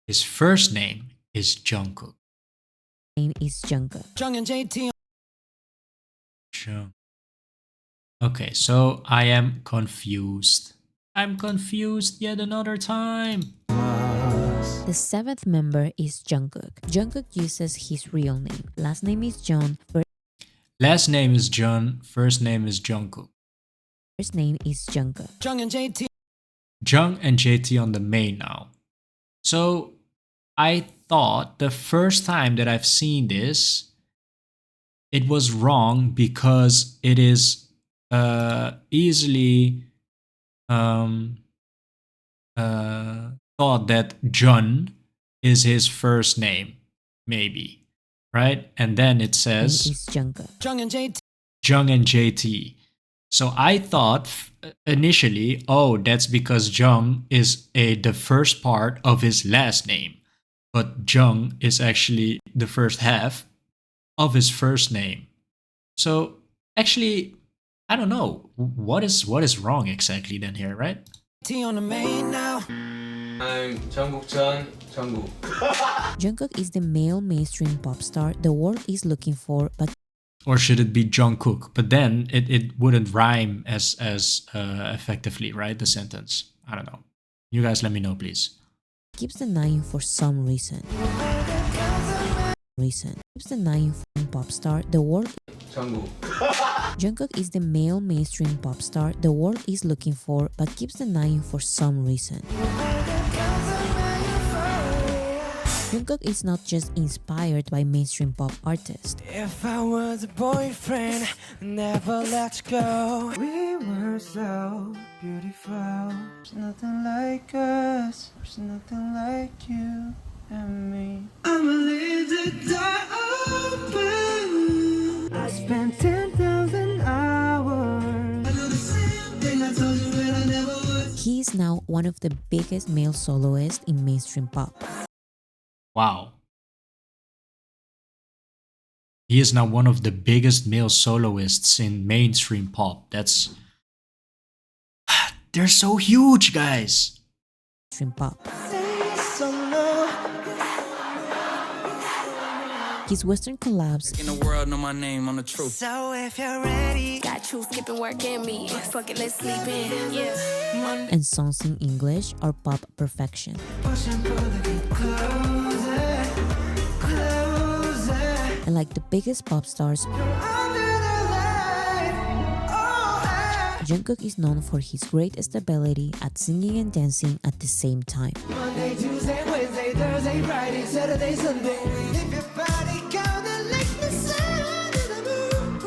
S1: His first name is Jungkook.
S2: Name is Jungkook.
S10: Jung and JT.
S1: Jung. Okay, so I am confused. I'm confused yet another time.
S2: The seventh member is Jungkook. Jungkook uses his real name. Last name is John,
S1: Last name is Jun, first name is Jungkook.
S2: first name is Jungkook.
S10: Jung and JT.
S1: Jung and JT on the main now. So I thought the first time that I've seen this, it was wrong because it is easily thought that Jun is his first name, maybe, right? And then it
S2: Name
S1: says
S2: is Jungkook.
S10: Jung and JT.
S1: Jung and JT. So I thought initially, oh, that's because Jung is the first part of his last name, but Jung is actually the first half of his first name. So actually, I don't know what is wrong exactly then here, right?
S10: T on the main now.
S4: I'm Jungkook John, Jungkook.
S2: Jungkook is the male mainstream pop star the world is looking for, but
S1: Or should it be Jungkook? But then it wouldn't rhyme as effectively, right? The sentence. I don't know. You guys let me know, please.
S2: keeps denying for some reason. Keeps denying for pop star the world.
S4: Jungkook.
S2: Jungkook is the male mainstream pop star the world is looking for, but keeps denying for some reason. Jungkook is not just inspired by mainstream pop artists.
S10: If I was a boyfriend, never let you go. We were so beautiful. There's nothing like us. There's nothing like you and me. I'ma leave the door open. I spent 10,000 hours. I do the same thing I told you when I never would.
S2: He is now one of the biggest male soloists in mainstream pop.
S1: Wow. He is now one of the biggest male soloists in mainstream pop. That's... They're so huge, guys.
S2: Mainstream pop.
S10: So low.
S2: His Western collabs
S10: In the world, know my name on the truth. So if you're ready,
S3: Got you skipping work and me. Fuck it, let's sleep in. Yeah.
S2: and songs in English are pop perfection.
S10: push and pull it closer, closer.
S2: And like the biggest pop stars,
S10: Under the light, oh,
S2: Jungkook is known for his great stability at singing and dancing at the same time.
S10: Monday, Tuesday, Wednesday, Thursday, Friday, Saturday, Sunday. If your body counted like the sun to the moon.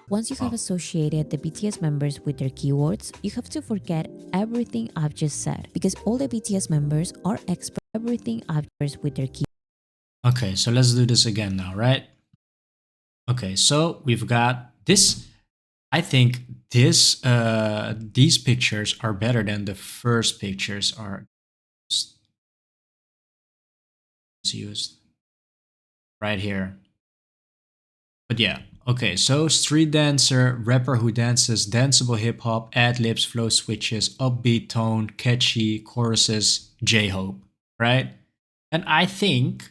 S2: Once you have associated the BTS members with their keywords, you have to forget everything I've just said, because all the BTS members are experts everything I've just with their keywords.
S1: Okay, so let's do this again now, right? Okay, so we've got this. I think these pictures are better than the first pictures are used right here. But yeah, Okay, so street dancer, rapper who dances danceable hip hop, ad libs, flow switches, upbeat tone, catchy choruses, J Hope, right? And I think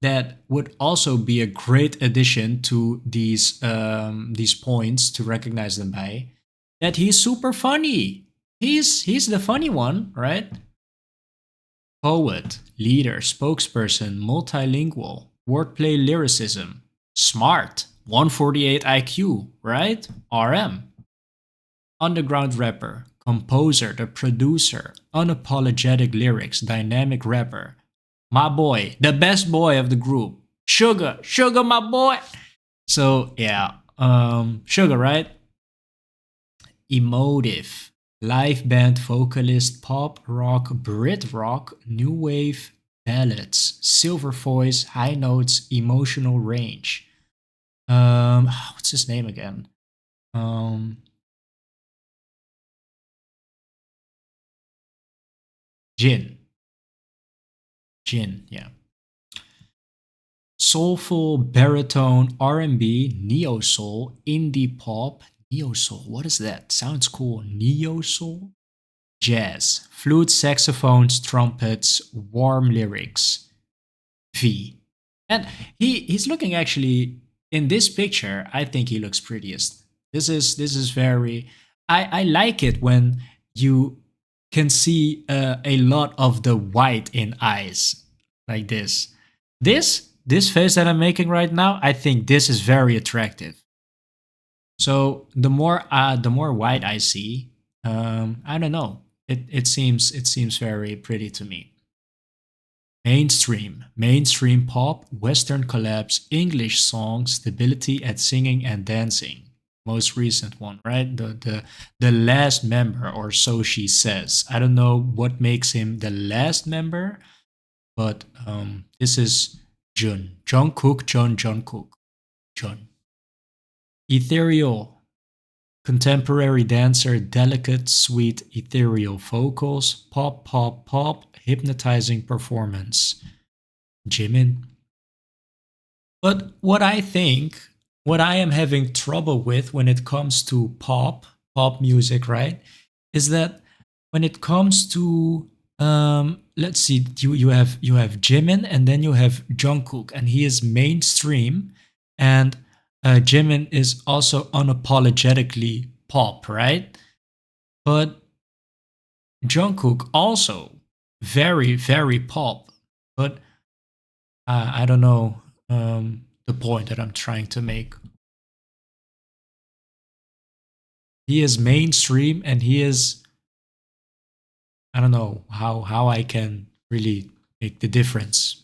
S1: that would also be a great addition to these points to recognize them by that he's super funny. He's the funny one, right? Poet, leader, spokesperson, multilingual, wordplay lyricism, smart, 148 IQ, right? RM. Underground rapper, composer, the producer, unapologetic lyrics, dynamic rapper. My boy, the best boy of the group. Sugar, Sugar, my boy. So yeah, Sugar, right? Emotive, live band vocalist, pop rock, Brit rock, new wave, ballads, silver voice, high notes, emotional range. What's his name again? Um, Jin. Jin, yeah. Soulful, baritone, R&B, neo soul, indie pop, neo soul. What is that? Sounds cool. Neo soul, jazz, flute, saxophones, trumpets, warm lyrics. V. And he's looking actually in this picture. I think he looks prettiest. This is very. I like it when you can see a lot of the white in eyes like this. This face that I'm making right now, I think this is very attractive. So the more white I see, I don't know. It seems very pretty to me. Mainstream pop, Western collabs, English songs, stability at singing and dancing. Most recent one, right? The last member, or so she says. I don't know what makes him the last member, but this is Jun. Jungkook, Jungkook. Jun. Ethereal, contemporary dancer, delicate, sweet, ethereal vocals, pop, pop, pop, hypnotizing performance. Jimin. But what I am having trouble with when it comes to pop music, right, is that when it comes to let's see, you have Jimin and then you have Jungkook, and he is mainstream, and Jimin is also unapologetically pop, right? But Jungkook also very very pop, but I don't know the point that I'm trying to make. He is mainstream, and he is, I don't know how I can really make the difference.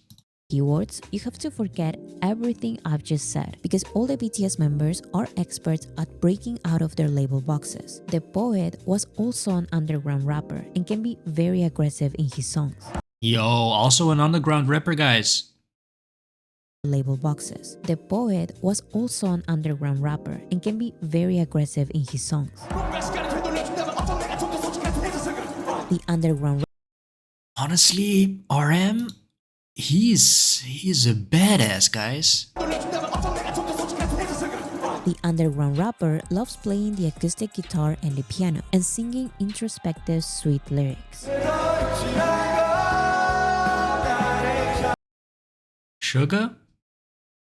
S2: Keywords, you have to forget everything I've just said because all the BTS members are experts at breaking out of their label boxes. The poet was also an underground rapper and can be very aggressive in his songs.
S1: Yo, also an underground rapper, guys.
S2: Label boxes. The poet was also an underground rapper and can be very aggressive in his songs. The underground.
S1: Honestly, RM, he's a badass, guys.
S2: The underground rapper loves playing the acoustic guitar and the piano and singing introspective, sweet lyrics.
S1: Sugar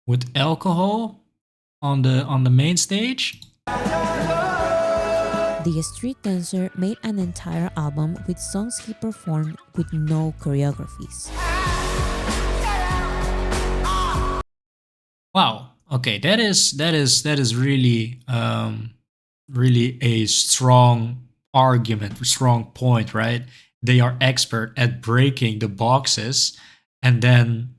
S1: with alcohol on the main stage.
S2: The street dancer made an entire album with songs he performed with no choreographies.
S1: Wow. Okay, that is really really a strong argument, strong point, right? They are expert at breaking the boxes, and then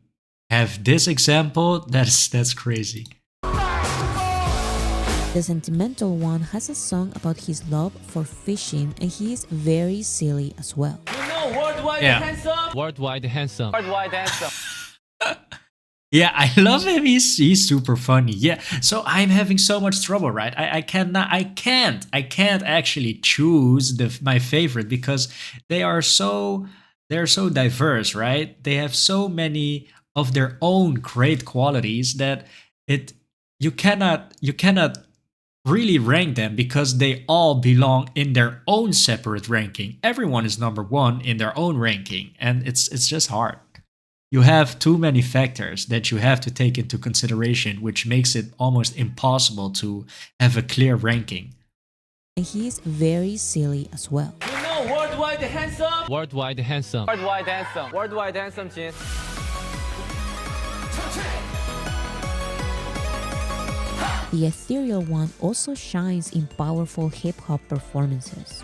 S1: have this example. That's crazy.
S2: The sentimental one has a song about his love for fishing, and he is very silly as well.
S4: Worldwide
S1: Yeah.
S4: handsome.
S8: Worldwide handsome.
S4: Worldwide handsome.
S1: Yeah, I love him. He's super funny. Yeah. So I'm having so much trouble, right? I can't actually choose my favorite because they're so diverse, right? They have so many of their own great qualities that it you cannot really rank them because they all belong in their own separate ranking. Everyone is number one in their own ranking, and it's just hard. You have too many factors that you have to take into consideration, which makes it almost impossible to have a clear ranking.
S2: And he is very silly as well.
S4: You know worldwide handsome.
S11: Worldwide handsome.
S4: Worldwide handsome. Worldwide handsome, Jin.
S2: The ethereal one also shines in powerful hip-hop performances.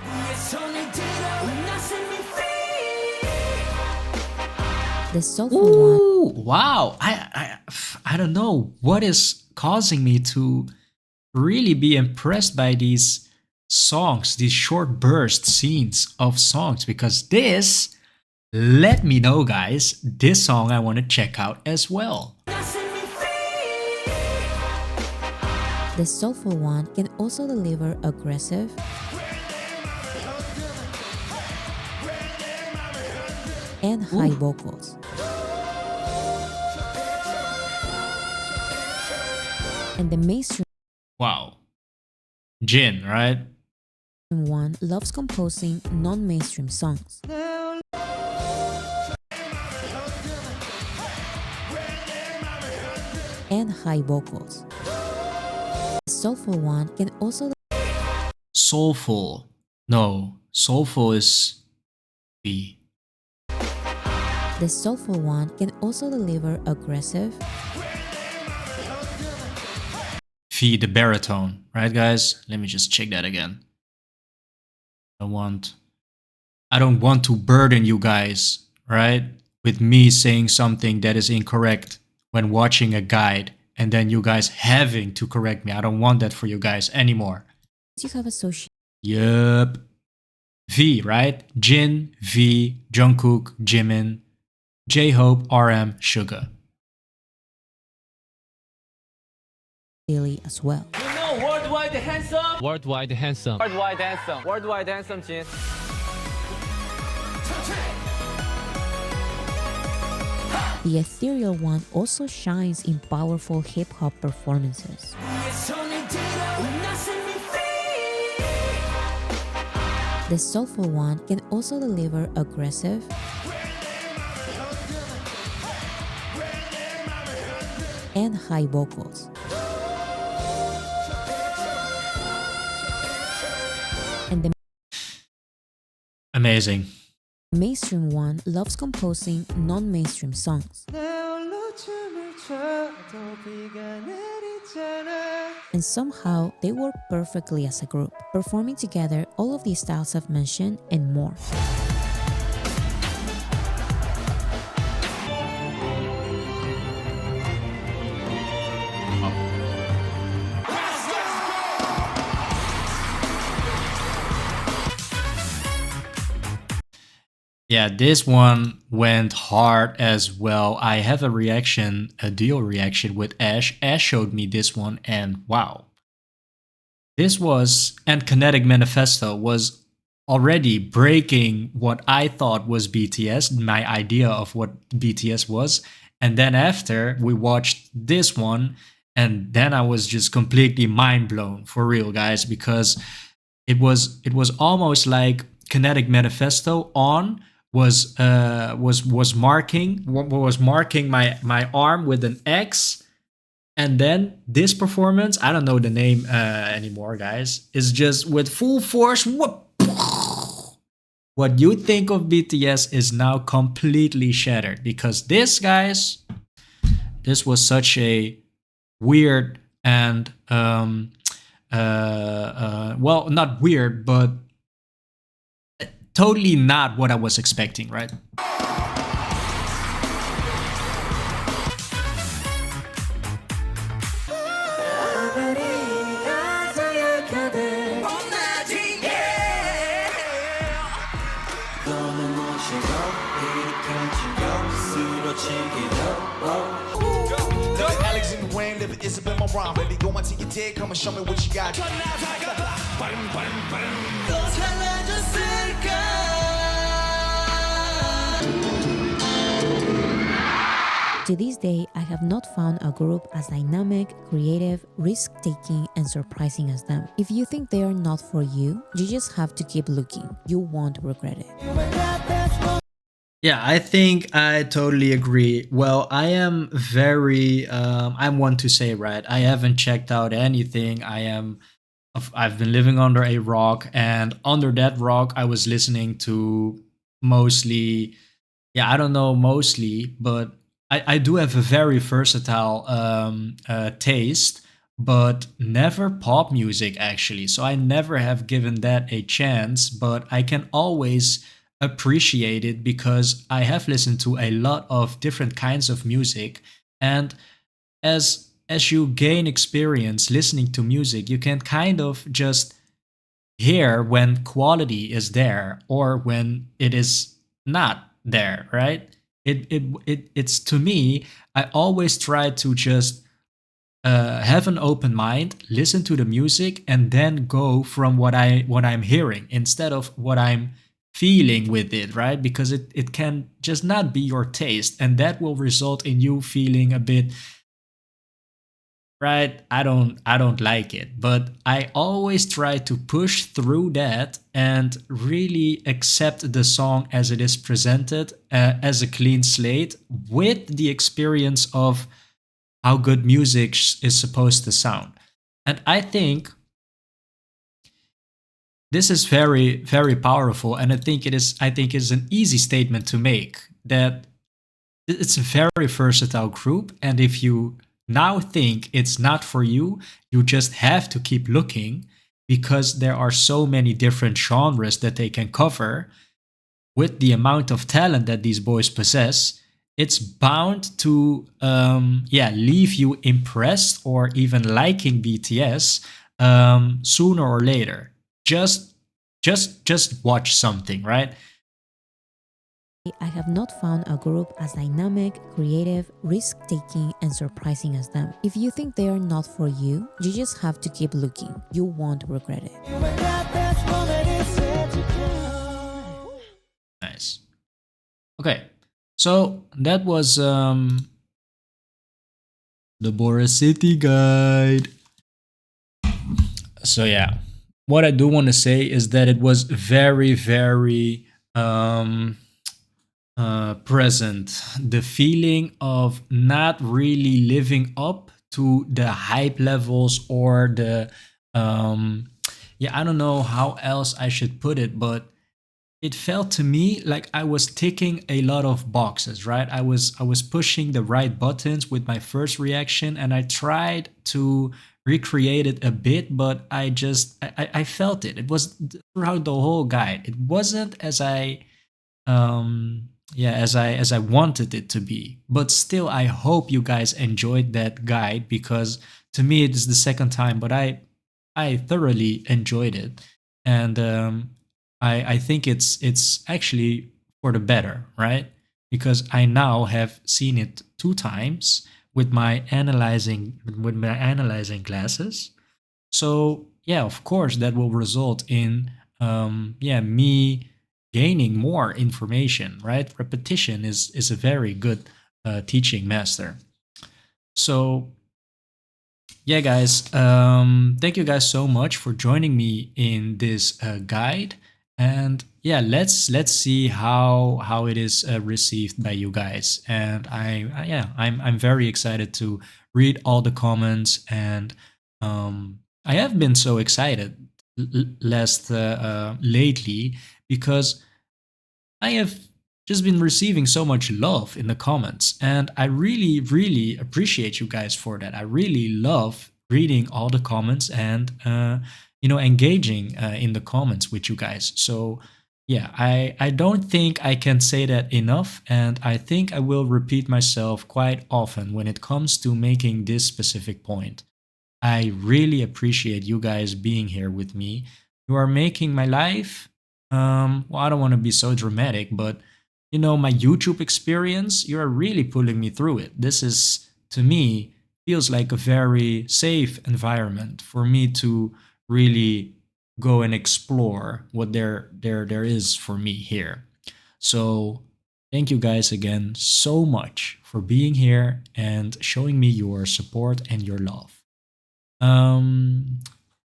S2: The soulful one.
S1: Ooh, wow. I don't know what is causing me to really be impressed by these songs, these short burst scenes of songs, because this, let me know, guys, this song I want to check out as well.
S2: The soulful one can also deliver aggressive and high vocals. And the mainstream
S1: Wow. Jin, right?
S2: one loves composing non-mainstream songs. And high vocals. The soulful one can also
S1: Soulful. No, soulful is B.
S2: The soulful one can also deliver aggressive
S1: Fee, the baritone, right, guys? Let me just check that again. I don't want to burden you guys, right, with me saying something that is incorrect when watching a guide and then you guys having to correct me. I don't want that for you guys anymore.
S2: you have associated
S1: Yup. V, right? Jin, V, Jungkook, Jimin, J-Hope, RM, Suga.
S2: as well.
S4: You know worldwide handsome.
S11: Worldwide handsome.
S4: Worldwide handsome. Worldwide handsome, Jin.
S2: The ethereal one also shines in powerful hip-hop performances. The soulful one can also deliver aggressive and high vocals. And the
S1: Amazing.
S2: mainstream one loves composing non-mainstream songs. And somehow they work perfectly as a group, performing together all of the styles I've mentioned and more.
S1: Yeah, this one went hard as well. I have a reaction, a deal reaction with Ash. Ash showed me this one, and wow. This was, and Kinetic Manifesto was already breaking what I thought was BTS, my idea of what BTS was. And then after we watched this one, and then I was just completely mind blown, for real, guys, because it was almost like Kinetic Manifesto was marking my arm with an X, and then this performance, I don't know the name anymore, guys, is just with full force. What you think of BTS is now completely shattered, because this, guys, this was such a weird and well, not weird, but totally not what I was expecting, right?
S10: Isabel Moran, baby, go into your dick, come and show me what you got.
S2: To this day, I have not found a group as dynamic, creative, risk-taking, and surprising as them. If you think they are not for you, you just have to keep looking. You won't regret it.
S1: Yeah, I think I totally agree. Well, I am very, I'm one to say, right? I haven't checked out anything. I've been living under a rock, and under that rock, I was listening to mostly, yeah, I don't know mostly, but I do have a very versatile taste, but never pop music actually. So I never have given that a chance, but I can always appreciate it because I have listened to a lot of different kinds of music. And as you gain experience listening to music, you can kind of just hear when quality is there or when it is not there, right? It's to me, I always try to just have an open mind, listen to the music, and then go from what I'm hearing instead of what I'm feeling with it, right? Because it can just not be your taste, and that will result in you feeling a bit, right, I don't like it, but I always try to push through that and really accept the song as it is presented, as a clean slate with the experience of how good music is supposed to sound. And I think this is very very powerful, and I think it's an easy statement to make, that it's a very versatile group, and if you now think it's not for you, you just have to keep looking, because there are so many different genres that they can cover. With the amount of talent that these boys possess, it's bound to yeah, leave you impressed or even liking BTS sooner or later. Just watch something, right?
S2: I have not found a group as dynamic, creative, risk-taking, and surprising as them. If you think they are not for you, you just have to keep looking. You won't regret it.
S1: Nice. Okay, so that was the Boris City guide. So yeah, what I do want to say is that it was very very present, the feeling of not really living up to the hype levels or the yeah, I don't know how else I should put it, but it felt to me like I was ticking a lot of boxes, right? I was pushing the right buttons with my first reaction, and I tried to recreate it a bit, but I felt it. It was throughout the whole guide. It wasn't as I yeah, as I wanted it to be. But still, I hope you guys enjoyed that guide, because to me it is the second time, but I thoroughly enjoyed it, and I think it's actually for the better, right? Because I now have seen it two times with my analyzing glasses. So yeah, of course, that will result in yeah, me gaining more information, right? Repetition is a very good teaching master. So yeah, guys, thank you guys so much for joining me in this guide, and yeah, let's see how it is received by you guys. And yeah, I'm very excited to read all the comments, and I have been so excited last lately, because I have just been receiving so much love in the comments, and I really, really appreciate you guys for that. I really love reading all the comments and engaging in the comments with you guys. So yeah, I don't think I can say that enough, and I think I will repeat myself quite often when it comes to making this specific point. I really appreciate you guys being here with me. You are making my life, well, I don't want to be so dramatic, but my YouTube experience, you're really pulling me through it. This is, to me, feels like a very safe environment for me to really go and explore what there is for me here. So Thank you guys again so much for being here and showing me your support and your love. Um,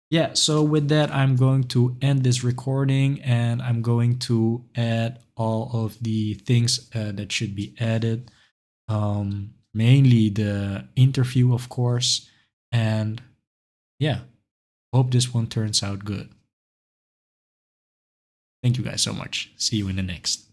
S1: yeah, so with that, I'm going to end this recording and I'm going to add all of the things that should be added. Mainly the interview, of course. And yeah, hope this one turns out good. Thank you guys so much. See you in the next.